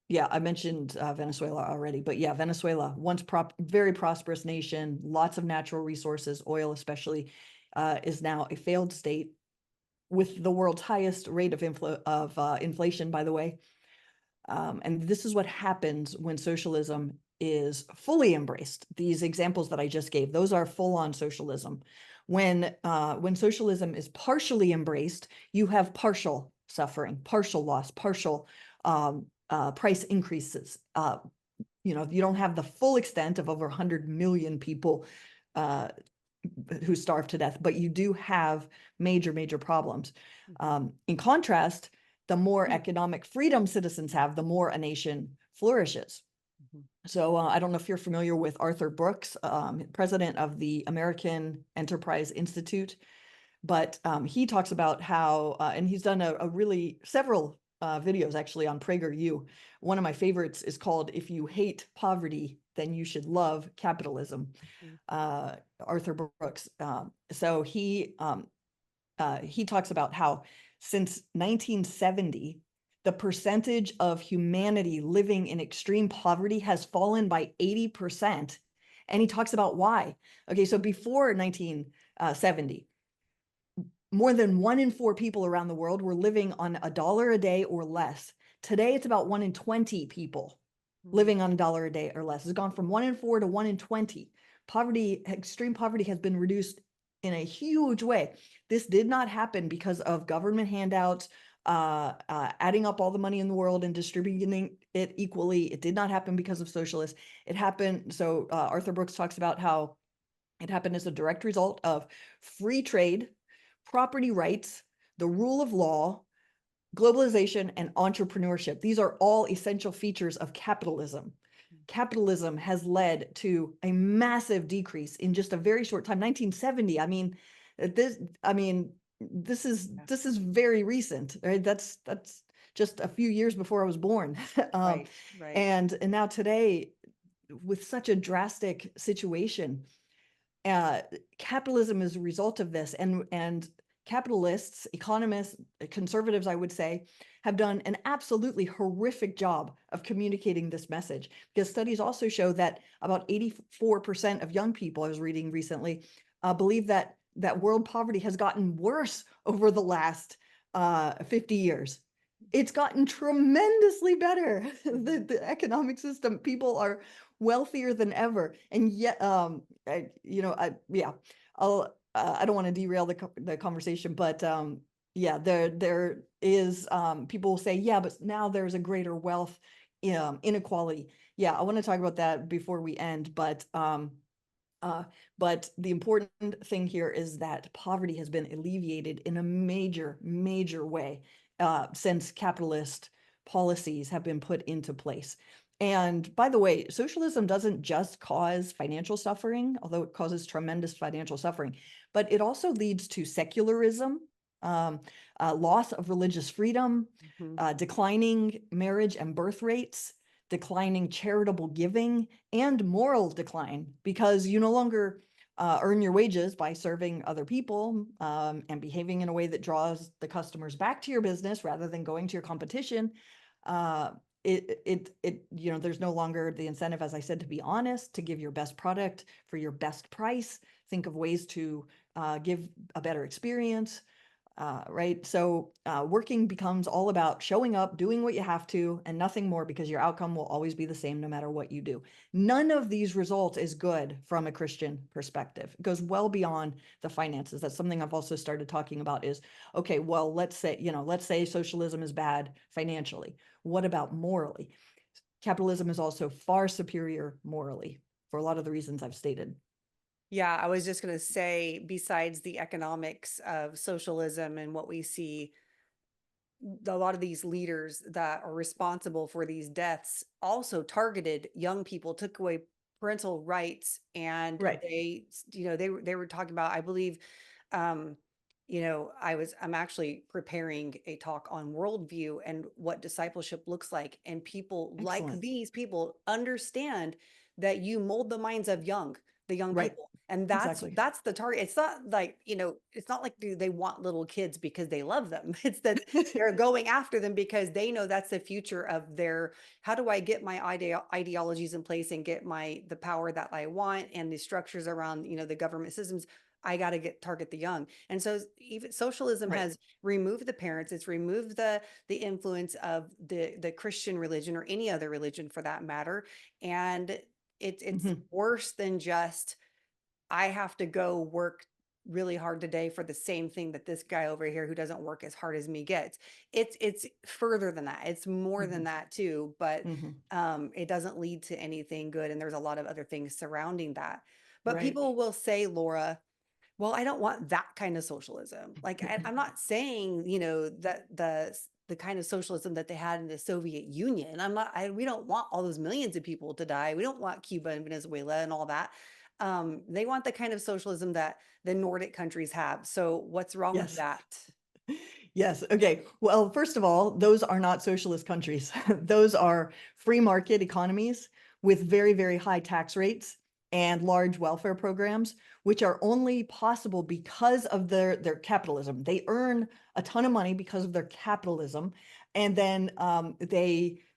yeah, I mentioned Venezuela already, but yeah, Venezuela, once very prosperous nation, lots of natural resources, oil especially, is now a failed state with the world's highest rate of inflation, by the way. And this is what happens when socialism is fully embraced. These examples that I just gave, those are full-on socialism. When socialism is partially embraced, you have partial suffering, partial loss, partial price increases. You know, you don't have the full extent of over 100 million people who starve to death, but you do have major, major problems. In contrast, the more economic freedom citizens have, the more a nation flourishes. So I don't know if you're familiar with Arthur Brooks, president of the American Enterprise Institute, but he talks about how, and he's done a really several videos actually on PragerU. One of my favorites is called "If You Hate Poverty, Then You Should Love Capitalism." Arthur Brooks. So he talks about how since 1970, the percentage of humanity living in extreme poverty has fallen by 80%. And he talks about why. Okay, so before 1970, more than 1 in 4 people around the world were living on $1 a day or less. Today, it's about 1 in 20 people living on $1 a day or less. It's gone from 1 in 4 to 1 in 20. Poverty, extreme poverty has been reduced in a huge way. This did not happen because of government handouts, adding up all the money in the world and distributing it equally. It did not happen because of socialists. It happened, so Arthur Brooks talks about how it happened as a direct result of free trade, property rights, the rule of law, globalization, and entrepreneurship. These are all essential features of capitalism. Capitalism has led to a massive decrease in just a very short time. 1970, this is very recent, right? That's just a few years before I was born. Right. And now today, with such a drastic situation, capitalism is a result of this, and capitalists, economists, conservatives, I would say, have done an absolutely horrific job of communicating this message, because studies also show that about 84% of young people, I was reading recently, believe that world poverty has gotten worse over the last 50 years. It's gotten tremendously better. The economic system, people are wealthier than ever, and yet, yeah, I don't want to derail the conversation, but yeah, there is people will say, yeah, but now there's a greater wealth inequality. Yeah, I want to talk about that before we end, but the important thing here is that poverty has been alleviated in a major, major way since capitalist policies have been put into place. And by the way, socialism doesn't just cause financial suffering, although it causes tremendous financial suffering, but it also leads to secularism, loss of religious freedom, declining marriage and birth rates, declining charitable giving, and moral decline, because you no longer earn your wages by serving other people and behaving in a way that draws the customers back to your business rather than going to your competition. There's no longer the incentive, as I said, to be honest, to give your best product for your best price, think of ways to give a better experience. Right? So working becomes all about showing up, doing what you have to, and nothing more, because your outcome will always be the same no matter what you do. None of these results is good from a Christian perspective. It goes well beyond the finances. That's something I've also started talking about is, okay, well, let's say socialism is bad financially. What about morally? Capitalism is also far superior morally for a lot of the reasons I've stated. Yeah, I was just going to say, besides the economics of socialism and what we see, a lot of these leaders that are responsible for these deaths also targeted young people, took away parental rights, and Right. they were talking about, I believe, I'm actually preparing a talk on worldview and what discipleship looks like, and people like Excellent. these people understand that you mold the minds of young. the young Right. people. And Exactly. that's the target. It's not like, it's not like do they want little kids because they love them. It's that they're going after them because they know that's the future of their, how do I get my ideologies in place and get the power that I want and the structures around, the government systems. I got to target the young. And so even socialism Right. has removed the parents, it's removed the influence of the Christian religion or any other religion for that matter. And it's Mhm. worse than just I have to go work really hard today for the same thing that this guy over here who doesn't work as hard as me gets. It's further than that. It's more than Mhm. that too, but Mhm. it doesn't lead to anything good. And there's a lot of other things surrounding that. But Right. people will say, Laura, well, I don't want that kind of socialism. Like I'm not saying, that the kind of socialism that they had in the Soviet Union. We don't want all those millions of people to die. We don't want Cuba and Venezuela and all that. They want the kind of socialism that the Nordic countries have. So what's wrong with Yes. that? Yes. Okay. Well, first of all, those are not socialist countries. Those are free market economies with very, very high tax rates and large welfare programs, which are only possible because of their capitalism. They earn a ton of money because of their capitalism, and then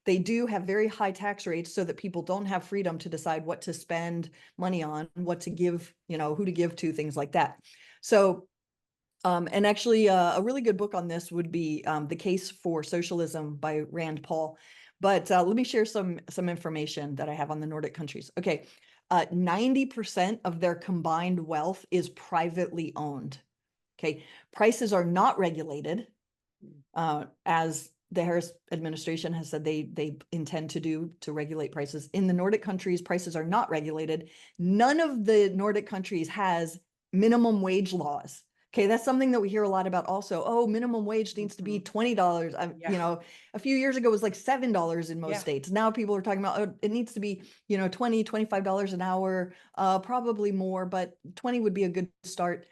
they do have very high tax rates so that people don't have freedom to decide what to spend money on, what to give, who to give to, things like that. So and actually, a really good book on this would be The Case for Socialism by Rand Paul. But let me share some information that I have on the Nordic countries. Okay, 90% of their combined wealth is privately owned. Okay, prices are not regulated, as the Harris administration has said they intend to regulate prices. In the Nordic countries, prices are not regulated. None of the Nordic countries has minimum wage laws. Okay, that's something that we hear a lot about also. Oh, minimum wage needs to be Mhm. $20. Yeah. A few years ago it was like $7 in most Yeah. states. Now people are talking about, oh, it needs to be, $20, $25 an hour, probably more, but 20 would be a good start.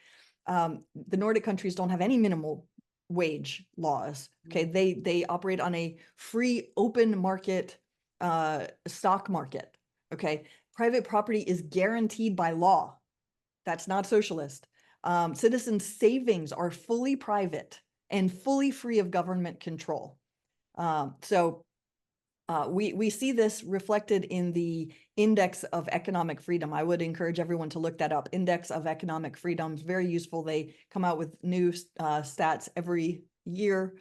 The Nordic countries don't have any minimal wage laws. Okay, Mm. they operate on a free open market stock market. Okay, private property is guaranteed by law. That's not socialist. Citizen savings are fully private and fully free of government control. So we see this reflected in the Index of Economic Freedom. I would encourage everyone to look that up. Index of Economic Freedom is very useful. They come out with new stats every year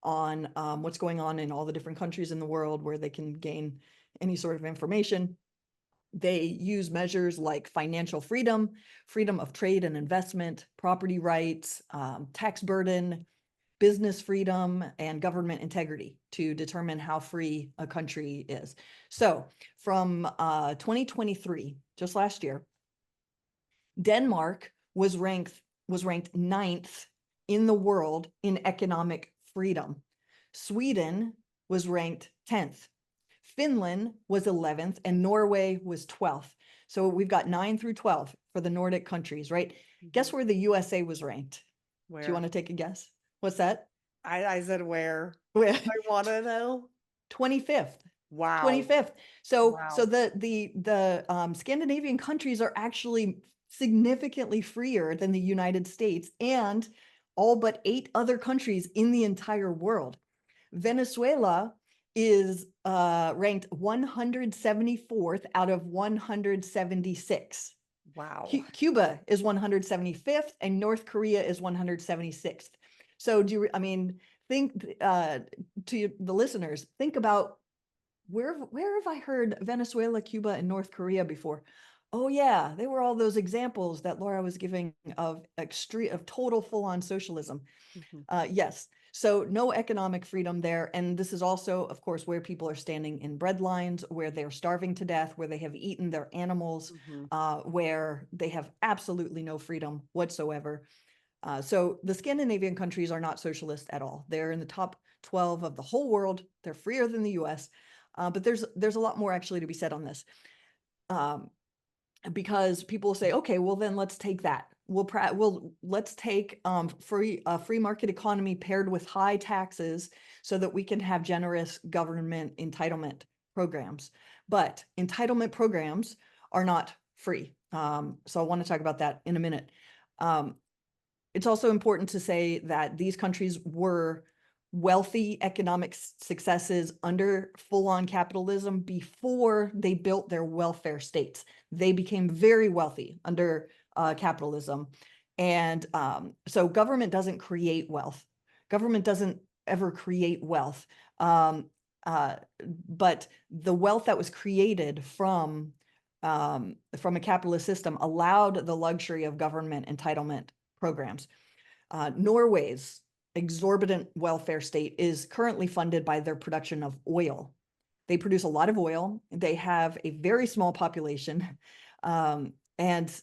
on what's going on in all the different countries in the world where they can gain any sort of information. They use measures like financial freedom, freedom of trade and investment, property rights, tax burden, business freedom, and government integrity to determine how free a country is. So from 2023, just last year, Denmark was ranked ninth in the world in economic freedom. Sweden was ranked 10th. Finland was 11th and Norway was 12th. So we've got 9 through 12 for the Nordic countries, right? Guess Mhm. where the USA was ranked? Do you want Where? to take a guess? What's that? I said where. Where? I want to know. 25th. Wow. 25th. So Wow. the Scandinavian countries are actually significantly freer than the United States and all but 8 other countries in the entire world. Venezuela is ranked 174th out of 176. Wow. Cuba is 175th and North Korea is 176th. So think to the listeners, think about where have I heard Venezuela, Cuba, and North Korea before? Oh yeah, they were all those examples that Laura was giving of total full-on socialism. Mhm. Yes. So no economic freedom there. And this is also, of course, where people are standing in bread lines, where they're starving to death, where they have eaten their animals, Mhm. where they have absolutely no freedom whatsoever. So the Scandinavian countries are not socialist at all. They're in the top 12 of the whole world. They're freer than the US. But there's a lot more actually to be said on this. Um, because people say, okay, well then let's take that. Let's take free market economy paired with high taxes so that we can have generous government entitlement programs. But entitlement programs are not free. So I want to talk about that in a minute. It's also important to say that these countries were wealthy economic successes under full-on capitalism before they built their welfare states. They became very wealthy under capitalism. And so government doesn't create wealth. Government doesn't ever create wealth. But the wealth that was created from a capitalist system allowed the luxury of government entitlement programs. Norway's exorbitant welfare state is currently funded by their production of oil. They produce a lot of oil. They have a very small population. And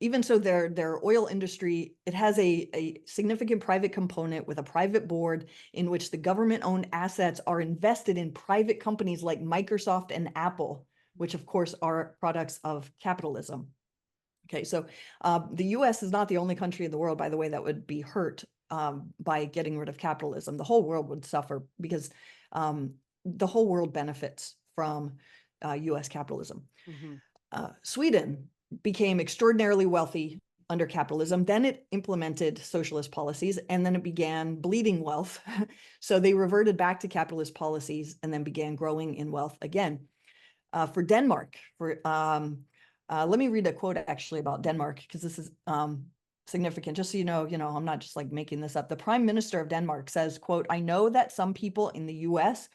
even so, their oil industry, it has a significant private component with a private board in which the government-owned assets are invested in private companies like Microsoft and Apple, which of course are products of capitalism. Okay, so the US is not the only country in the world, by the way, that would be hurt by getting rid of capitalism. The whole world would suffer because the whole world benefits from US capitalism. Sweden became extraordinarily wealthy under capitalism. Then it implemented socialist policies, and then it began bleeding wealth. So they reverted back to capitalist policies and then began growing in wealth again. For Denmark, let me read a quote actually about Denmark, because this is significant. Just so you know, I'm not just like making this up. The Prime Minister of Denmark says, quote, "I know that some people in the US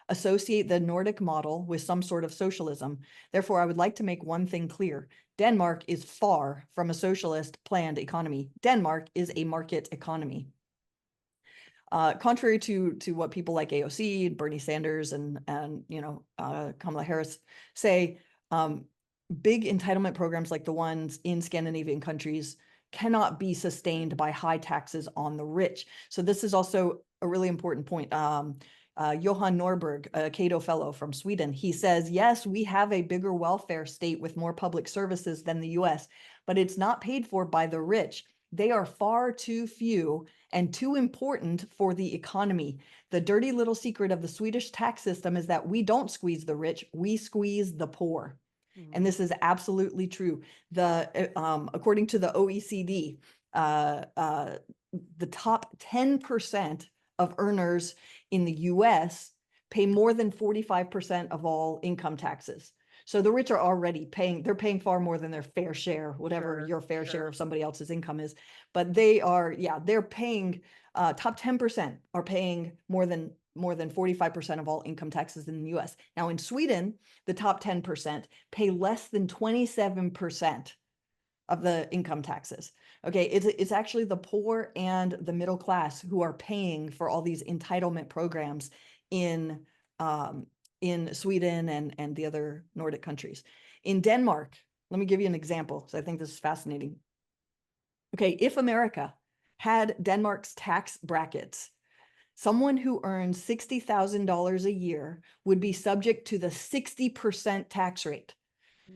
associate the Nordic model with some sort of socialism. Therefore, I would like to make one thing clear. Denmark is far from a socialist planned economy. Denmark is a market economy." Contrary to what people like AOC, Bernie Sanders, and Kamala Harris say, big entitlement programs like the ones in Scandinavian countries cannot be sustained by high taxes on the rich. So this is also a really important point. Johan Norberg, a Cato Fellow from Sweden, he says, yes, we have a bigger welfare state with more public services than the US, but it's not paid for by the rich. They are far too few and too important for the economy. The dirty little secret of the Swedish tax system is that we don't squeeze the rich, we squeeze the poor. And this is absolutely true. According to the OECD, the top 10% of earners in the US pay more than 45% of all income taxes. So the rich are already they're paying far more than their fair share, whatever your fair share of somebody else's income is. But they're paying, top 10% are paying more than 45% of all income taxes in the US. Now in Sweden, the top 10% pay less than 27% of the income taxes. Okay, it's actually the poor and the middle class who are paying for all these entitlement programs in Sweden and the other Nordic countries. In Denmark, let me give you an example, so I think this is fascinating. Okay, if America had Denmark's tax brackets, someone who earns $60,000 a year would be subject to the 60% tax rate.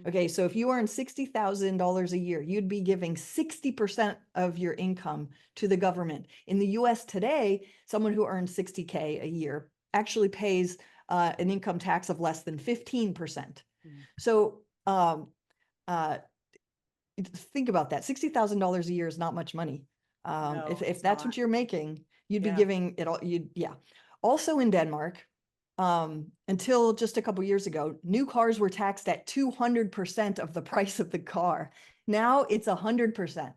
Okay, so if you earn $60,000 a year, you'd be giving 60% of your income to the government. In the US today, someone who earns 60K a year actually pays an income tax of less than 15%. So think about that. $60,000 a year is not much money. If that's what you're making, you'd be giving it all. Also in Denmark, until just a couple years ago, new cars were taxed at 200% of the price of the car. Now it's 100%.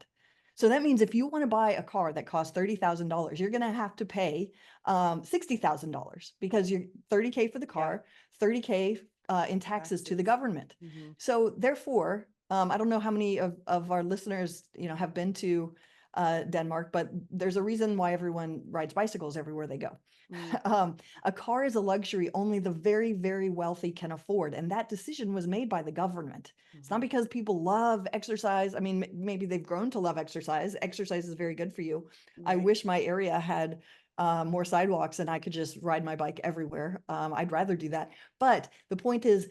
So that means if you want to buy a car that costs $30,000, you're going to have to pay $60,000 because you're $30K for the car, $30K in taxes to the government. So therefore, I don't know how many of our listeners, have been to Denmark, but there's a reason why everyone rides bicycles everywhere they go. A car is a luxury only the very, very wealthy can afford. And that decision was made by the government. It's not because people love exercise. I mean, maybe they've grown to love exercise. Exercise is very good for you. I wish my area had more sidewalks and I could just ride my bike everywhere. I'd rather do that. But the point is,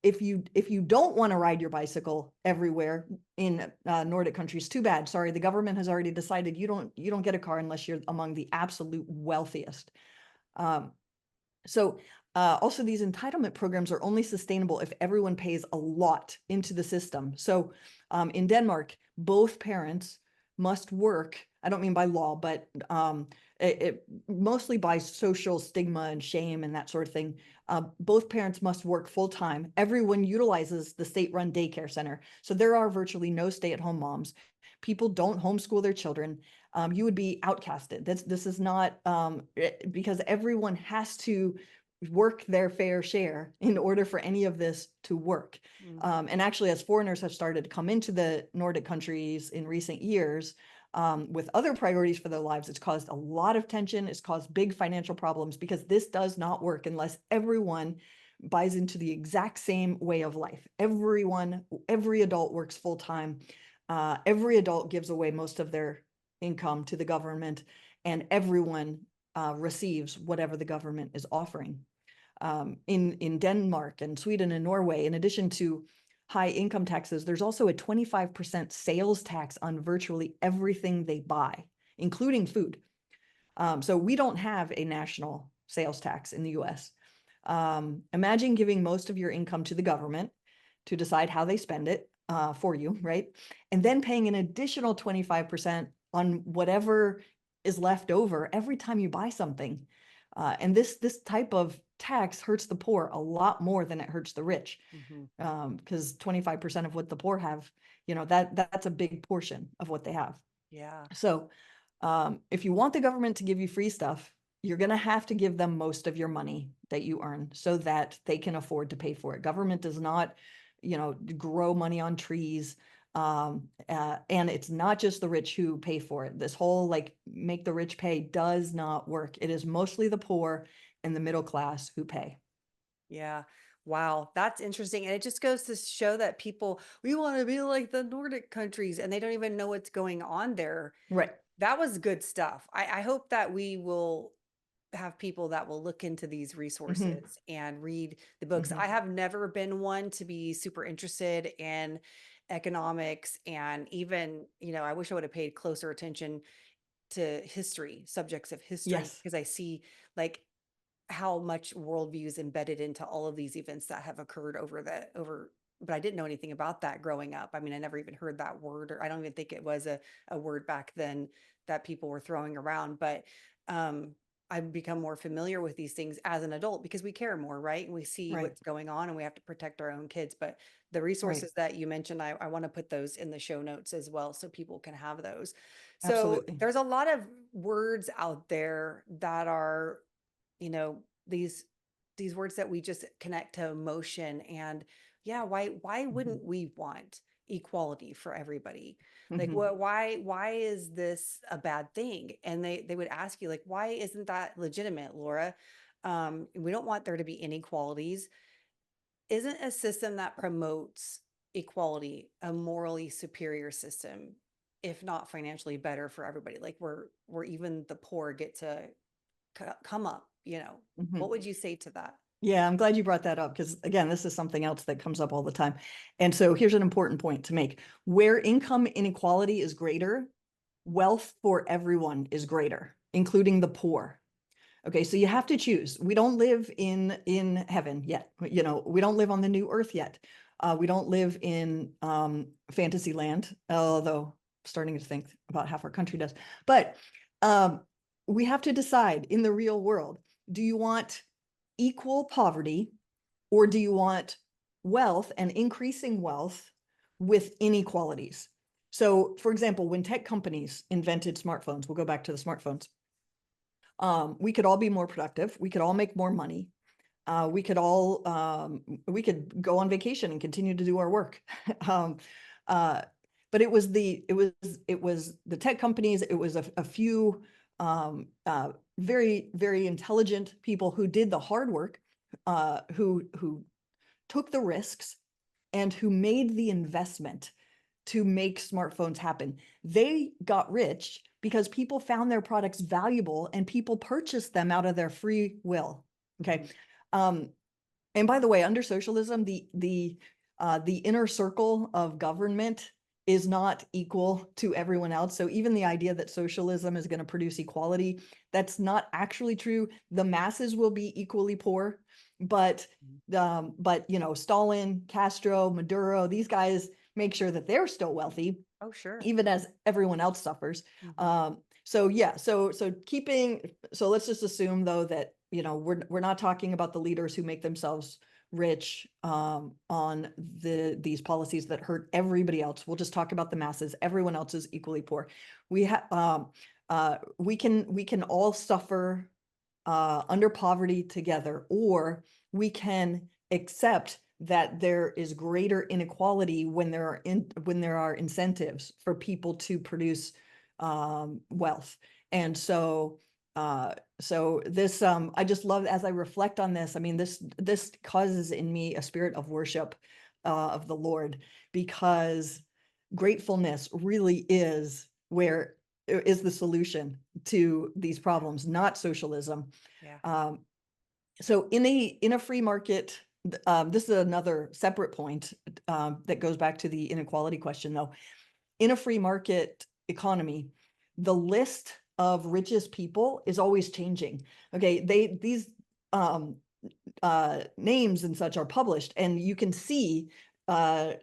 if you don't want to ride your bicycle everywhere in Nordic countries, too bad. Sorry, the government has already decided you don't get a car unless you're among the absolute wealthiest. So Also, these entitlement programs are only sustainable if everyone pays a lot into the system. So in Denmark, both parents must work. I don't mean by law, but mostly by social stigma and shame and that sort of thing. Both parents must work full time. Everyone utilizes the state-run daycare center. So there are virtually no stay-at-home moms. People don't homeschool their children. You would be outcasted. This is not because everyone has to work their fair share in order for any of this to work. And actually, as foreigners have started to come into the Nordic countries in recent years, with other priorities for their lives, it's caused a lot of tension. It's caused big financial problems because this does not work unless everyone buys into the exact same way of life. Every adult works full time. Every adult gives away most of their income to the government, and everyone receives whatever the government is offering. In Denmark and Sweden and Norway, in addition to high income taxes, there's also a 25% sales tax on virtually everything they buy, including food. So we don't have a national sales tax in the US. Imagine giving most of your income to the government to decide how they spend it for you, right? And then paying an additional 25% on whatever is left over every time you buy something. And this type of tax hurts the poor a lot more than it hurts the rich, because 25% of what the poor have, that's a big portion of what they have. Yeah. So if you want the government to give you free stuff, you're going to have to give them most of your money that you earn so that they can afford to pay for it. Government does not, grow money on trees. And it's not just the rich who pay for it. This whole make the rich pay does not work. It is mostly the poor and the middle class who pay. Yeah. Wow. That's interesting. And it just goes to show that we want to be like the Nordic countries and they don't even know what's going on there. Right. That was good stuff. I hope that we will have people that will look into these Mm-hmm. resources and read the books. Mm-hmm. I have never been one to be super interested in economics, and even, I wish I would have paid closer attention to history, subjects of history, Yes. because I see like how much worldview is embedded into all of these events that have occurred but I didn't know anything about that growing up. I mean, I never even heard that word, or I don't even think it was a word back then that people were throwing around. But um, I've become more familiar with these things as an adult because we care more, right? And we see Right. what's going on and we have to protect our own kids. But the Right. resources that you mentioned, I want to put those in the show notes as well so people can have those. So Absolutely. there's a lot of words out there that are, you know, these words that we just connect to emotion. And yeah, why Mm-hmm. wouldn't we want equality for everybody? Like, Mm-hmm. why is this a bad thing? And they would ask you, like, why isn't that legitimate, Laura? We don't want there to be inequalities. Isn't a system that promotes equality a morally superior system, if not financially better for everybody? Like, where even the poor get to come up, Mm-hmm. what would you say to that? Yeah, I'm glad you brought that up because, again, this is something else that comes up all the time. And so here's an important point to make. Where income inequality is greater, wealth for everyone is greater, including the poor. Okay, so you have to choose. We don't live in heaven yet. We don't live on the new earth yet. We don't live in fantasy land, although starting to think about half our country does. But we have to decide in the real world, do you want equal poverty, or do you want wealth and increasing wealth with inequalities? So, for example, when tech companies invented smartphones, we'll go back to the smartphones. We could all be more productive. We could all make more money. We could go on vacation and continue to do our work. um, but it was the tech companies. It was a few very, very intelligent people who did the hard work, who took the risks, and who made the investment to make smartphones happen. They got rich because people found their products valuable and people purchased them out of their free will. Okay. And by the way, under socialism, the inner circle of government is not equal to everyone else. So even the idea that socialism is going to produce equality, that's not actually true. The masses will be equally poor, but you know, Stalin, Castro, Maduro, these guys make sure that they're still wealthy, Oh, sure. even as everyone else suffers. Mhm. So yeah, so keeping, so let's just assume though that, you know, we're not talking about the leaders who make themselves rich on these policies that hurt everybody else. We'll just talk about the masses. Everyone else is equally poor. We can all suffer under poverty together, or we can accept that there is greater inequality when there are incentives for people to produce wealth. And so this I just love, as I reflect on this, I mean, this causes in me a spirit of worship of the Lord, because gratefulness really is the solution to these problems, not socialism. Yeah. Um, so in a free market, this is another separate point that goes back to the inequality question, though. In a free market economy, the list of richest people is always changing. Okay, these um, names and such are published, and you can see you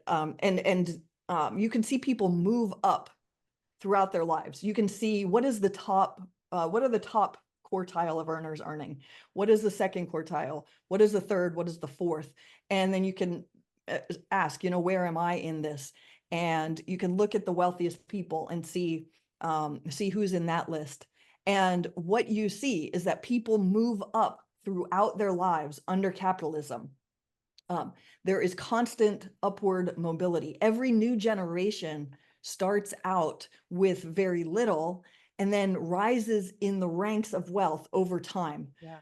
can see people move up throughout their lives. You can see what are the top quartile of earners earning? What is the second quartile? What is the third? What is the fourth? And then you can ask, you know, where am I in this? And you can look at the wealthiest people and see who's in that list. And what you see is that people move up throughout their lives under capitalism. Um, there is constant upward mobility. Every new generation starts out with very little and then rises in the ranks of wealth over time. Yeah.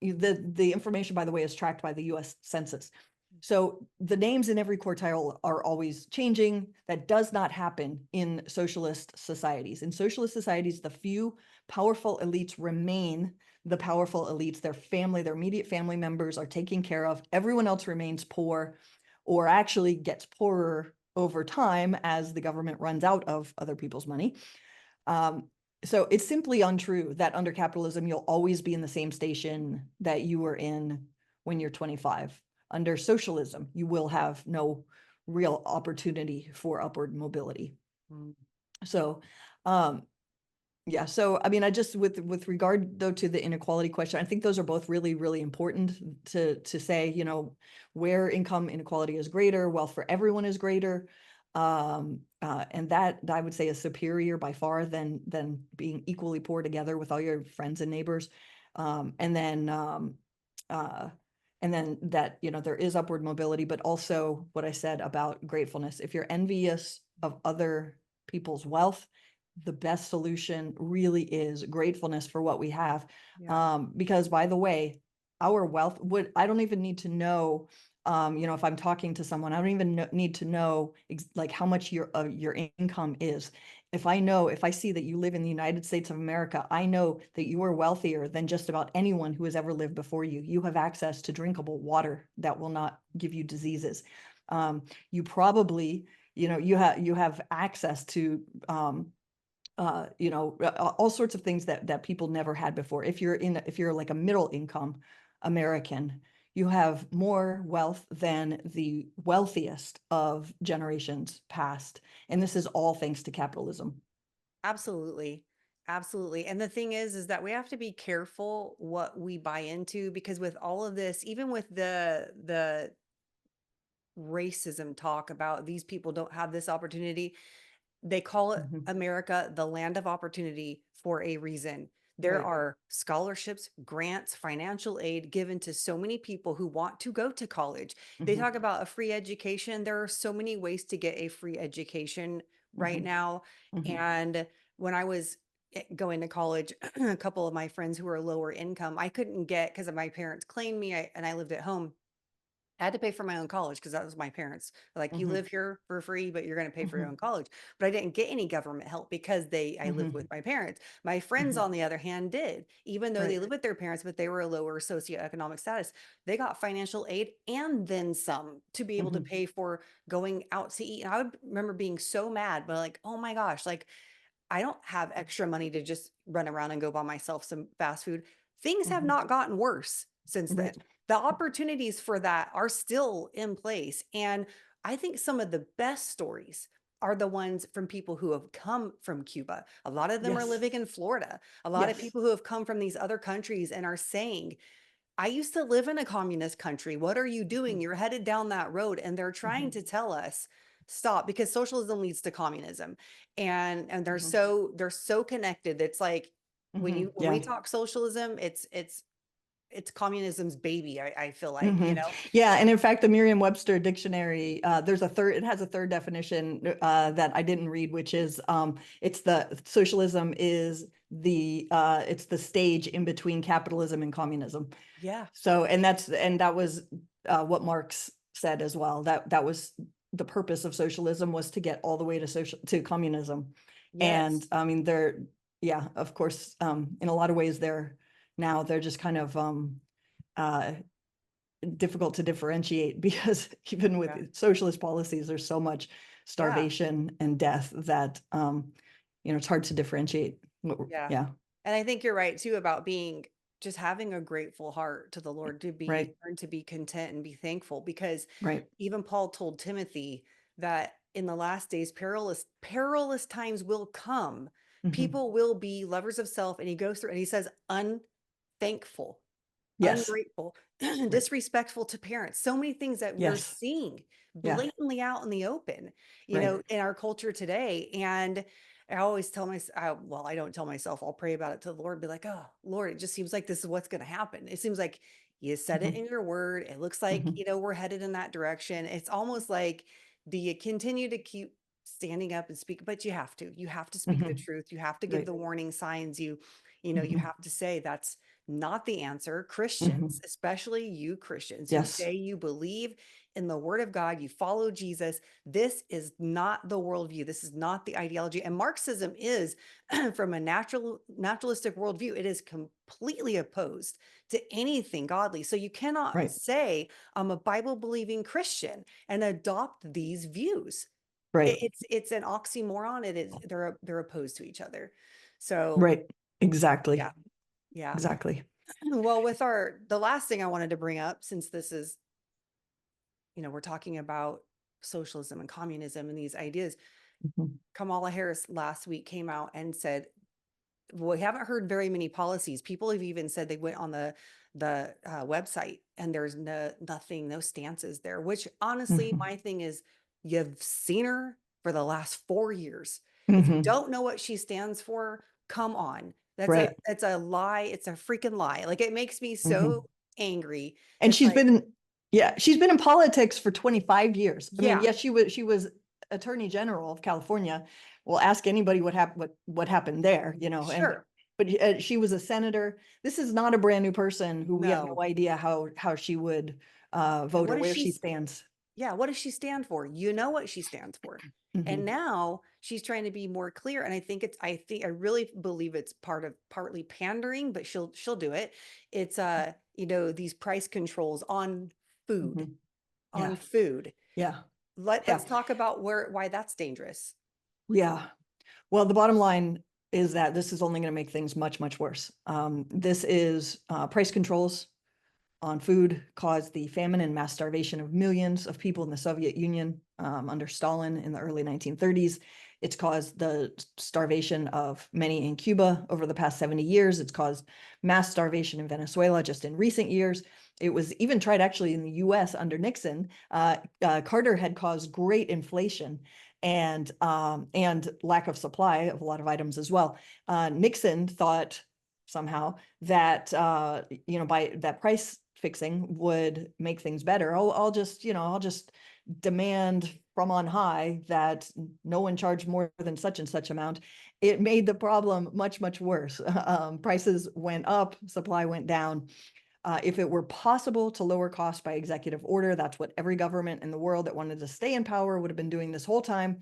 The information, by the way, is tracked by the US Census. So the names in every quartile are always changing. That does not happen in socialist societies. In socialist societies, the few powerful elites remain the powerful elites. Their immediate family members are taken care of. Everyone else remains poor, or actually gets poorer over time as the government runs out of other people's money. So it's simply untrue that under capitalism, you'll always be in the same station that you were in when you're 25. Under socialism, you will have no real opportunity for upward mobility. Mm. So, um, yeah. So, I mean, I just, with regard though to the inequality question, I think those are both really, really important to say, you know, where income inequality is greater, wealth for everyone is greater. And that I would say is superior by far than being equally poor together with all your friends and neighbors. Um, and then, um, uh, and then that, you know, there is upward mobility, but also what I said about gratefulness. If you're envious of other people's wealth, the best solution really is gratefulness for what we have. Yeah. Because by the way, our wealth I don't even need to know, you know, if I'm talking to someone, I don't even need to know like how much your income is. If I see that you live in the United States of America, I know that you are wealthier than just about anyone who has ever lived before you. You have access to drinkable water that will not give you diseases. You probably, you know, you have access to all sorts of things that people never had before. If you're like a middle income American, you have more wealth than the wealthiest of generations past. And this is all thanks to capitalism. Absolutely. Absolutely. And the thing is that we have to be careful what we buy into, because with all of this, even with the racism talk about these people don't have this opportunity, they call it Mhm. America the land of opportunity for a reason. There Right. are scholarships, grants, financial aid given to so many people who want to go to college. They Mhm. talk about a free education. There are so many ways to get a free education right Mhm. now. Mhm. And when I was going to college, a couple of my friends who were lower income, I couldn't get, because my parents claimed me, and I lived at home. I had to pay for my own college because that was my parents. Like, you Hmm. live here for free, but you're going to pay for your Hmm. own college. But I didn't get any government help because I lived Hmm. with my parents. My friends, Hmm. on the other hand, did, even though they Right. lived with their parents, but they were a lower socioeconomic status. They got financial aid and then some to be able to Hmm. pay for going out to eat. And I would remember being so mad, but like, oh my gosh, like, I don't have extra money to just run around and go buy myself some fast food. Things have Hmm. not gotten worse since then. Right. The opportunities for that are still in place. And I think some of the best stories are the ones from people who have come from Cuba. A lot of them are Yes. living in Florida. A lot of Yes. people who have come from these other countries and are saying, I used to live in a communist country. What are you doing? You're headed down that road. And they're trying Hmm. to tell us, stop, because socialism leads to communism. And Hmm. they're so connected. It's like Hmm. when Yeah. we talk socialism, it's communism's baby, I feel like, Hmm. Yeah, and in fact, the Merriam-Webster dictionary, there's a third. It has a third definition that I didn't read, which is it's the socialism is it's the stage in between capitalism and communism. Yeah. So, and that was what Marx said as well. That was the purpose of socialism, was to get all the way to communism. And Yes. I mean, yeah, of course, in a lot of ways, they're just kind of uh, difficult to differentiate because even Yeah. with socialist policies, there's so much Yeah. starvation and death that it's hard to differentiate. Yeah. Yeah, And I think you're right too about being just having a grateful heart to the Lord, to be right, learn to be content and be thankful, because right. even Paul told Timothy that in the last days perilous times will come. Hmm. People will be lovers of self, and he goes through and he says unthankful, Yes, ungrateful, right. disrespectful to parents. So many things that we're Yes, seeing yeah, blatantly out in the open, right. in our culture today. And I always tell myself, well, I don't tell myself, I'll pray about it to the Lord, be like, oh, Lord, it just seems like this is what's going to happen. It seems like you said it Hmm. in your word. It looks like, Hmm. we're headed in that direction. It's almost like, do you continue to keep standing up and speak? But you have to speak the Hmm. truth. You have to give Right. the warning signs. You Hmm. have to say that's not the answer. Christians, Hmm. especially you Christians who Yes. say you believe in the word of God, you follow Jesus, this is not the worldview. This is not the ideology. And Marxism is, from a naturalistic worldview, it is completely opposed to anything godly. So you cannot Right. say, I'm a Bible believing Christian and adopt these views. Right. It's an oxymoron. It is, they're opposed to each other. So Right. Exactly. yeah, yeah. Exactly. Well, with the last thing I wanted to bring up, since this is, we're talking about socialism and communism and these ideas, Mhm. Kamala Harris last week came out and said, well, we haven't heard very many policies. People have even said they went on the website and there's nothing, no stances there, which honestly, Mhm. my thing is, you've seen her for the last 4 years. If you Mhm. don't know what she stands for, come on. Right. That's a lie. It's a freaking lie. Like, it makes me so Mhm. angry. And It's like, she's been in politics for 25 years. I mean, yeah, yes, she was Attorney General of California. Well, ask anybody what happened there, sure. but she was a senator. This is not a brand new person who we have no No. idea how she would And vote or where she stands. yeah, what does she stand for? You know what she stands for. And Hmm. now she's trying to be more clear. And I really believe it's partly pandering, but she'll do it. It's these price controls on food, Hmm. on Yeah. food. Yeah. Let's Yeah. talk about why that's dangerous. Yeah. Well, the bottom line is that this is only going to make things much, much worse. This is price controls on food caused the famine and mass starvation of millions of people in the Soviet Union under Stalin in the early 1930s. It's caused the starvation of many in Cuba over the past 70 years. It's caused mass starvation in Venezuela just in recent years. It was even tried actually in the US under Nixon. Carter had caused great inflation and lack of supply of a lot of items as well. Nixon thought somehow that by that price fixing would make things better. I'll just demand from on high that no one charge more than such and such amount. It made the problem much, much worse. Prices went up, supply went down. If it were possible to lower costs by executive order, that's what every government in the world that wanted to stay in power would have been doing this whole time.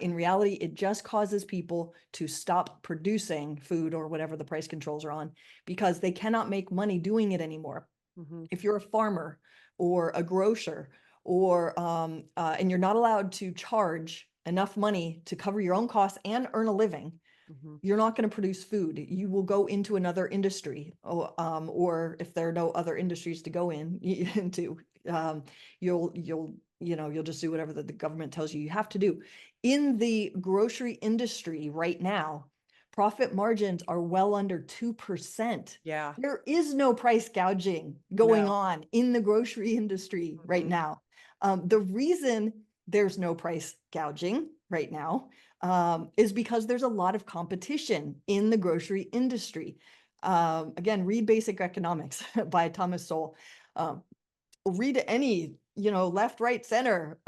In reality, it just causes people to stop producing food or whatever the price controls are on because they cannot make money doing it anymore. Mhm. If you're a farmer or a grocer or and you're not allowed to charge enough money to cover your own costs and earn a living, Mhm. you're not going to produce food. You will go into another industry, or if there are no other industries to go into, you'll just do whatever the government tells you have to do. In the grocery industry right now, profit margins are well under 2%. Yeah. There is no price gouging going No. on in the grocery industry right Mhm. now. The reason there's no price gouging right now is because there's a lot of competition in the grocery industry. Again, read Basic Economics by Thomas Sowell. Um, Read any, left, right, center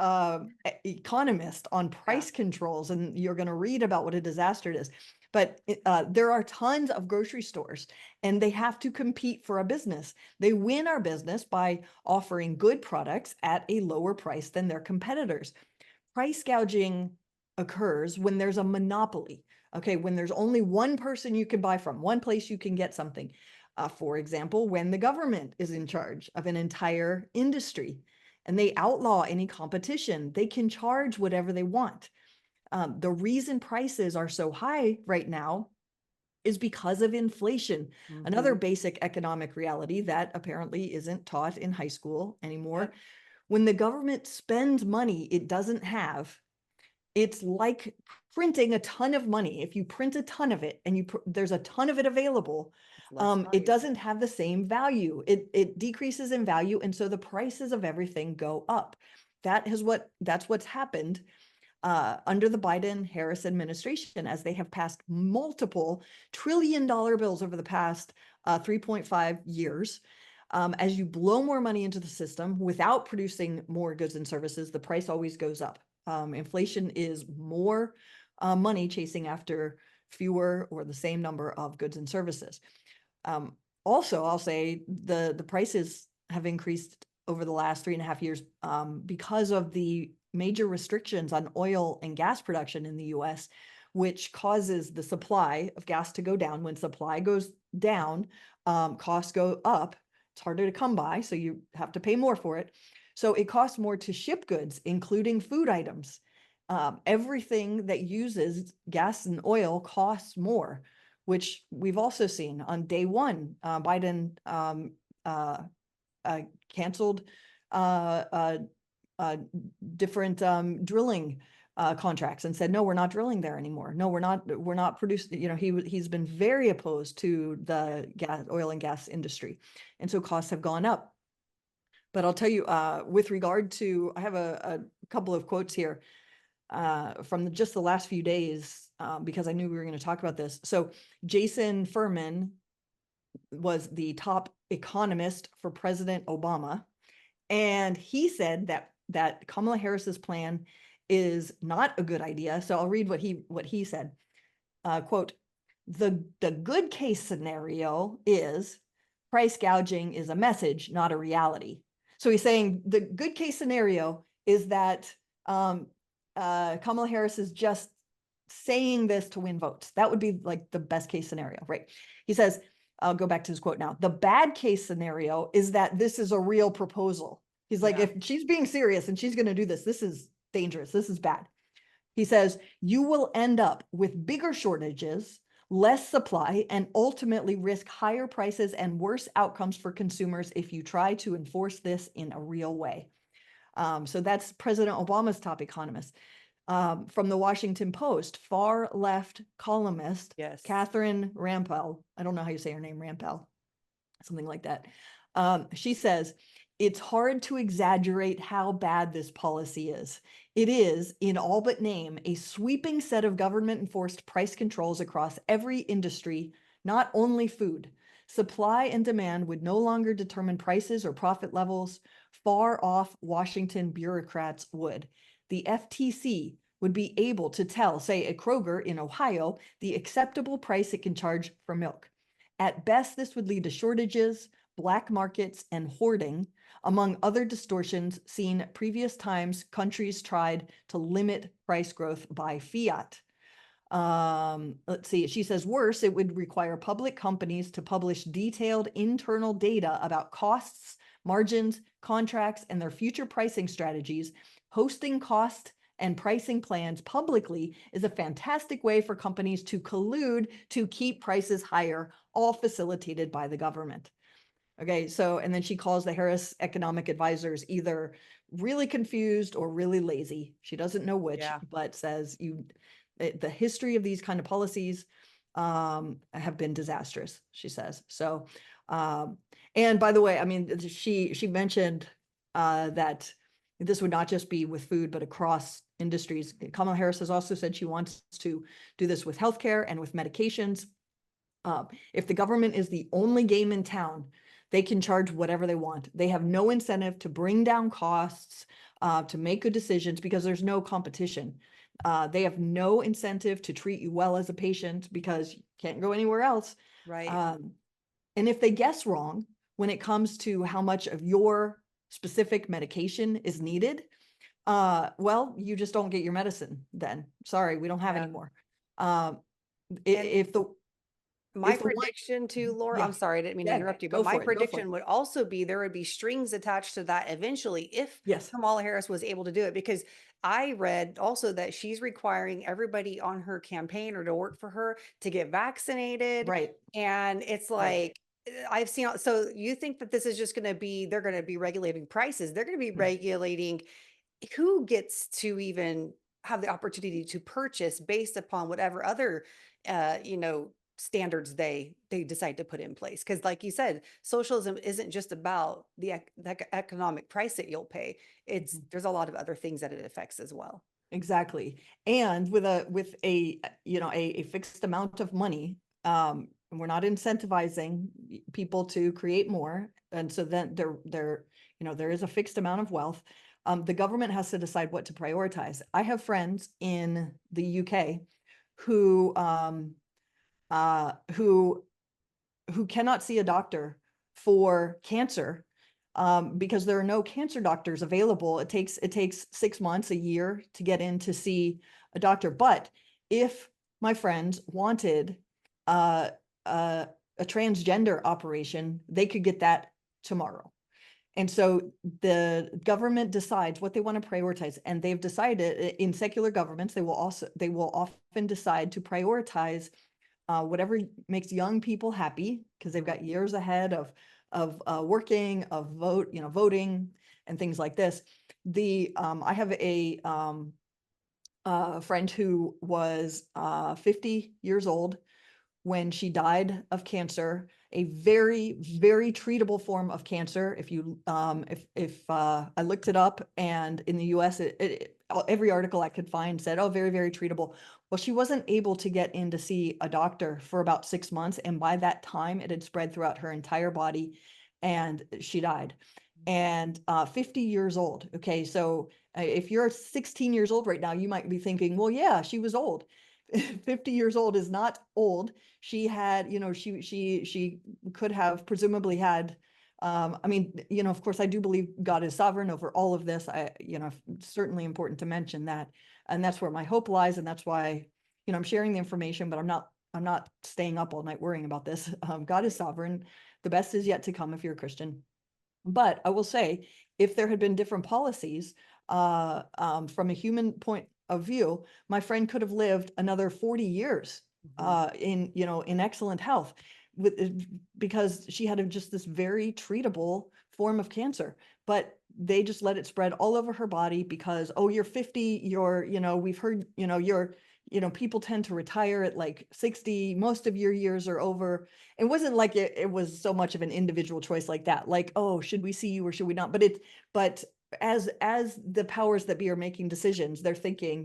economist on Yeah. price controls, and you're going to read about what a disaster it is. But there are tons of grocery stores, and they have to compete for a business. They win our business by offering good products at a lower price than their competitors. Price gouging occurs when there's a monopoly. Okay, when there's only one person you can buy from, one place you can get something. For example, when the government is in charge of an entire industry and they outlaw any competition, they can charge whatever they want. The reason prices are so high right now is because of inflation. Another Mhm. basic economic reality that apparently isn't taught in high school anymore. Yep. When the government spends money it doesn't have, it's like printing a ton of money. If you print a ton of it and there's a ton of it available, It's less it valuable. doesn't have the same value. It decreases in value, and so the prices of everything go up. That's what's happened under the Biden-Harris administration, as they have passed multiple trillion-dollar bills over the past 3.5 years. As you blow more money into the system without producing more goods and services, the price always goes up. Inflation is more money chasing after fewer or the same number of goods and services. Also, I'll say the prices have increased over the last 3.5 years because of the major restrictions on oil and gas production in the US, which causes the supply of gas to go down. When supply goes down, costs go up. It's harder to come by, so you have to pay more for it. So it costs more to ship goods, including food items. Everything that uses gas and oil costs more, which we've also seen on day one. Biden uh, canceled uh, uh, uh, different drilling contracts and said, no, we're not drilling there anymore. No, we're not producing. He's been very opposed to the oil and gas industry, and so costs have gone up. But I'll tell you, with regard to, I have a couple of quotes here from just the last few days, because I knew we were going to talk about this. So Jason Furman was the top economist for President Obama, and he said that Kamala Harris's plan is not a good idea. So I'll read what he said. Quote, the good case scenario is price gouging is a message, not a reality. So he's saying the good case scenario is that Kamala Harris is just saying this to win votes. That would be like the best case scenario, right? He says, I'll go back to his quote now. The bad case scenario is that this is a real proposal. He's like, Yeah. if she's being serious and she's going to do this, this is dangerous. This is bad. He says, you will end up with bigger shortages, less supply, and ultimately risk higher prices and worse outcomes for consumers if you try to enforce this in a real way. So that's President Obama's top economist. From the Washington Post, far left columnist Yes. Catherine Rampell. I don't know how you say her name, Rampell, something like that. She says, it's hard to exaggerate how bad this policy is. It is, in all but name, a sweeping set of government-enforced price controls across every industry, not only food. Supply and demand would no longer determine prices or profit levels. Far off Washington bureaucrats would. The FTC would be able to tell, say, a Kroger in Ohio, the acceptable price it can charge for milk. At best, this would lead to shortages, black markets, and hoarding, among other distortions seen previous times countries tried to limit price growth by fiat. Let's see, she says worse, it would require public companies to publish detailed internal data about costs, margins, contracts, and their future pricing strategies. Hosting cost and pricing plans publicly is a fantastic way for companies to collude to keep prices higher, all facilitated by the government. Okay, so, and then she calls the Harris economic advisors either really confused or really lazy. She doesn't know which, Yeah. but says the history of these kind of policies have been disastrous, she says. So, and by the way, I mean, she mentioned that this would not just be with food, but across industries. Kamala Harris has also said she wants to do this with healthcare and with medications. If the government is the only game in town, they can charge whatever they want. They have no incentive to bring down costs, to make good decisions because there's no competition. They have no incentive to treat you well as a patient because you can't go anywhere else. Right. And if they guess wrong when it comes to how much of your specific medication is needed, well, you just don't get your medicine then. Sorry, we don't have any Yeah. more. And If the my if the one, prediction too, Laura, yeah, I'm sorry, I didn't mean to yeah, interrupt you, but go my for it, go for it. prediction would also be there would be strings attached to that eventually if Yes, Kamala Harris was able to do it. Because I read also that she's requiring everybody on her campaign or to work for her to get vaccinated. right, And it's right. like, I've seen, so you think that this is just going to be, they're going to be regulating prices, they're going to be Mm, regulating who gets to even have the opportunity to purchase based upon whatever other standards they decide to put in place. Because like you said, socialism isn't just about the economic price that you'll pay. It's mhm. there's a lot of other things that it affects as well. Exactly. And with a a fixed amount of money, and we're not incentivizing people to create more. And so then there is a fixed amount of wealth. The government has to decide what to prioritize. I have friends in the UK who uh who who cannot see a doctor for cancer, because there are no cancer doctors available. It takes 6 months, a year to get in to see a doctor. But if my friends wanted uh, uh, a transgender operation, they could get that tomorrow. And so the government decides what they want to prioritize, and they've decided in secular governments they will often decide to prioritize whatever makes young people happy because they've got years ahead of working, of voting and things like this. I have a friend who was 50 years old when she died of cancer, a very, very treatable form of cancer. If you, if I looked it up, and in the US, every article I could find said, oh, very, very treatable. Well, she wasn't able to get in to see a doctor for about 6 months. And by that time, it had spread throughout her entire body and she died. And 50 years old. Okay. So if you're 16 years old right now, you might be thinking, well, yeah, she was old. 50 years old is not old. She had, she could have presumably had, I mean, of course, I do believe God is sovereign over all of this. It's certainly important to mention that. And that's where my hope lies. And that's why, I'm sharing the information, but I'm not staying up all night worrying about this. God is sovereign. The best is yet to come if you're a Christian. But I will say, if there had been different policies, from a human point of view, my friend could have lived another 40 years Mhm. in excellent health because she had just this very treatable form of cancer. But they just let it spread all over her body because, oh, you're 50, we've heard, people tend to retire at like 60, most of your years are over. It wasn't like it was so much of an individual choice like that, like, oh, should we see you or should we not? But as the powers that be are making decisions, they're thinking,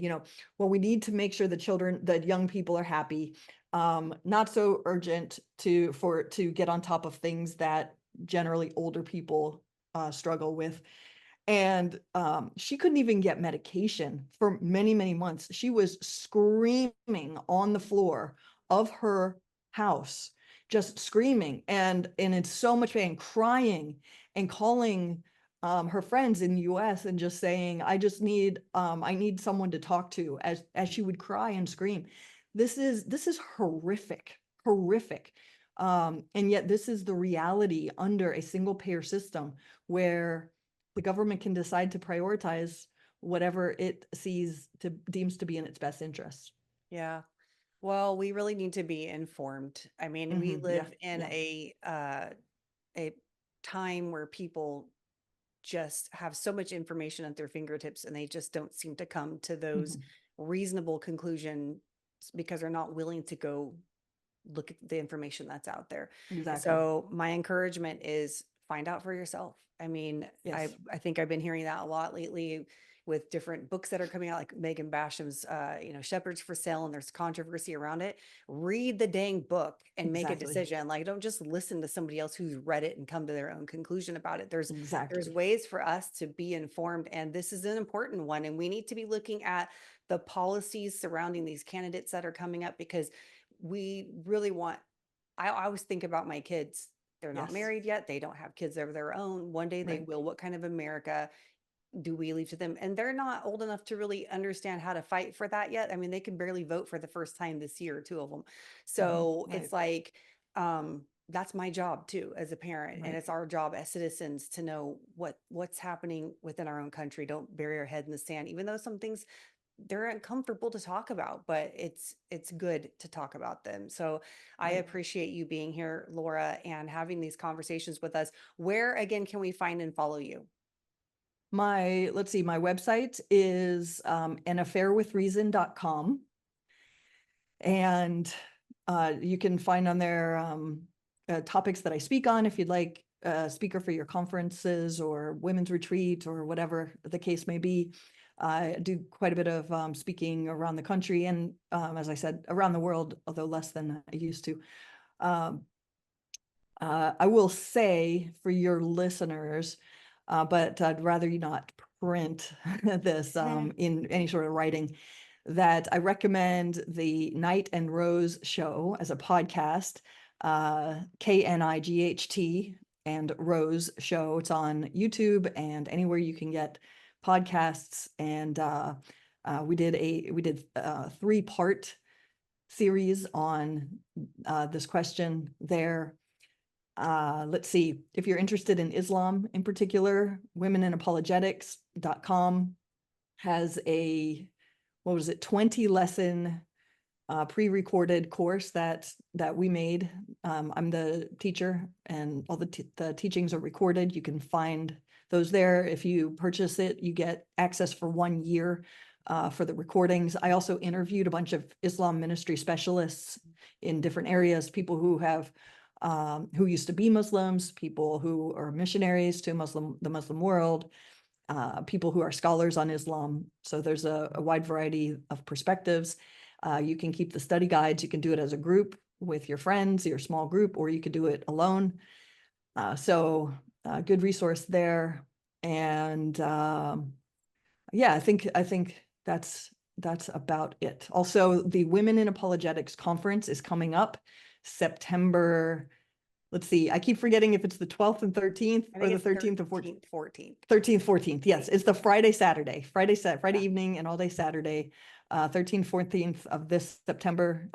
well, we need to make sure the young people are happy. Not so urgent to get on top of things that generally older people struggle with. And she couldn't even get medication for many, many months. She was screaming on the floor of her house, just screaming and in so much pain, crying and calling her friends in the US and just saying, I need someone to talk to, as she would cry and scream. This is horrific, horrific. And yet this is the reality under a single payer system where the government can decide to prioritize whatever it deems to be in its best interest. Yeah. Well, we really need to be informed. I mean, we Yeah, live in yeah. a time where people just have so much information at their fingertips and they just don't seem to come to those Mhm. reasonable conclusions because they're not willing to go look at the information that's out there. Exactly. So my encouragement is find out for yourself. I mean, Yes, I think I've been hearing that a lot lately with different books that are coming out, like Megan Basham's, Shepherds for Sale, and there's controversy around it. Read the dang book and make a exactly. decision. Like, don't just listen to somebody else who's read it and come to their own conclusion about it. There's Exactly. ways for us to be informed, and this is an important one. And we need to be looking at the policies surrounding these candidates that are coming up because we really want I always think about my kids. They're not Yes, married yet. They don't have kids of their own. One day they right. will. What kind of America do we leave to them? And they're not old enough to really understand how to fight for that yet. I mean, they can barely vote for the first time this year, two of them. So Right, it's like, that's my job too as a parent, and right. it's our job as citizens to know what's happening within our own country. Don't bury our head in the sand, even though some things they're uncomfortable to talk about, but it's good to talk about them. So I Right. appreciate you being here, Laura, and having these conversations with us. Where again can we find and follow you? Let's see, my website is anaffairwithreason.com. And you can find on there topics that I speak on if you'd like a speaker for your conferences or women's retreat or whatever the case may be. I do quite a bit of speaking around the country and, as I said, around the world, although less than I used to. Um, I will say for your listeners, but I'd rather you not print this in any sort of writing, that I recommend the Knight and Rose show as a podcast, KNIGHT and Rose show. It's on YouTube and anywhere you can get podcasts. And we did a 3-part series on this question there. Let's see, if you're interested in Islam in particular, womeninapologetics.com has a, what was it, 20 lesson pre-recorded course that we made. I'm the teacher and all the teachings are recorded. You can find those there. If you purchase it, you get access for 1 year for the recordings. I also interviewed a bunch of Islam ministry specialists in different areas, people who used to be Muslims, people who are missionaries to the Muslim world, people who are scholars on Islam. So there's a wide variety of perspectives. You can keep the study guides. You can do it as a group with your friends, your small group, or you could do it alone. So good resource there. And yeah, I think that's about it. Also, the Women in Apologetics conference is coming up September. Let's see, I keep forgetting if it's the 12th and 13th I or think the it's 13th and 14th. 13th, 14th. 13th, 14th. Yes, it's the Friday Yeah. evening and all day Saturday, 13th, 14th of this September,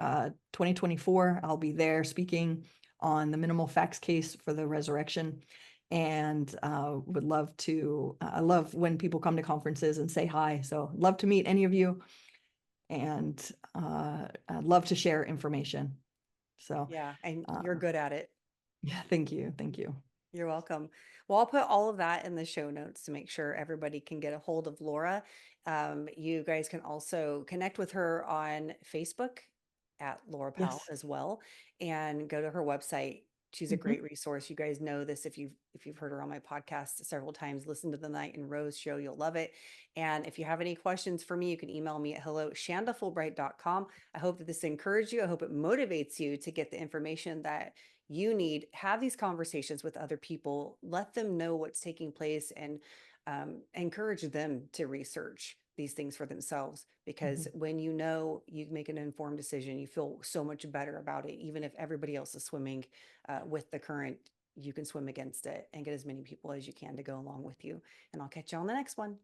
2024. I'll be there speaking on the minimal facts case for the resurrection. And would love to, I love when people come to conferences and say hi. So love to meet any of you and I'd love to share information. So Yeah, and uh, you're good at it. yeah, thank you. Thank you. You're welcome. Well, I'll put all of that in the show notes to make sure everybody can get a hold of Laura. You guys can also connect with her on Facebook at Laura Powell Yes. as well, and go to her website. She's a Mhm. great resource. You guys know this if you've heard her on my podcast several times. Listen to the Night and Rose show; you'll love it. And if you have any questions for me, you can email me at hello@shandafulbright.com. I hope that this encouraged you. I hope it motivates you to get the information that you need. Have these conversations with other people, let them know what's taking place, and encourage them to research these things for themselves, because Mhm. when you know, you make an informed decision, you feel so much better about it. Even if everybody else is swimming with the current, you can swim against it and get as many people as you can to go along with you. And I'll catch you on the next one.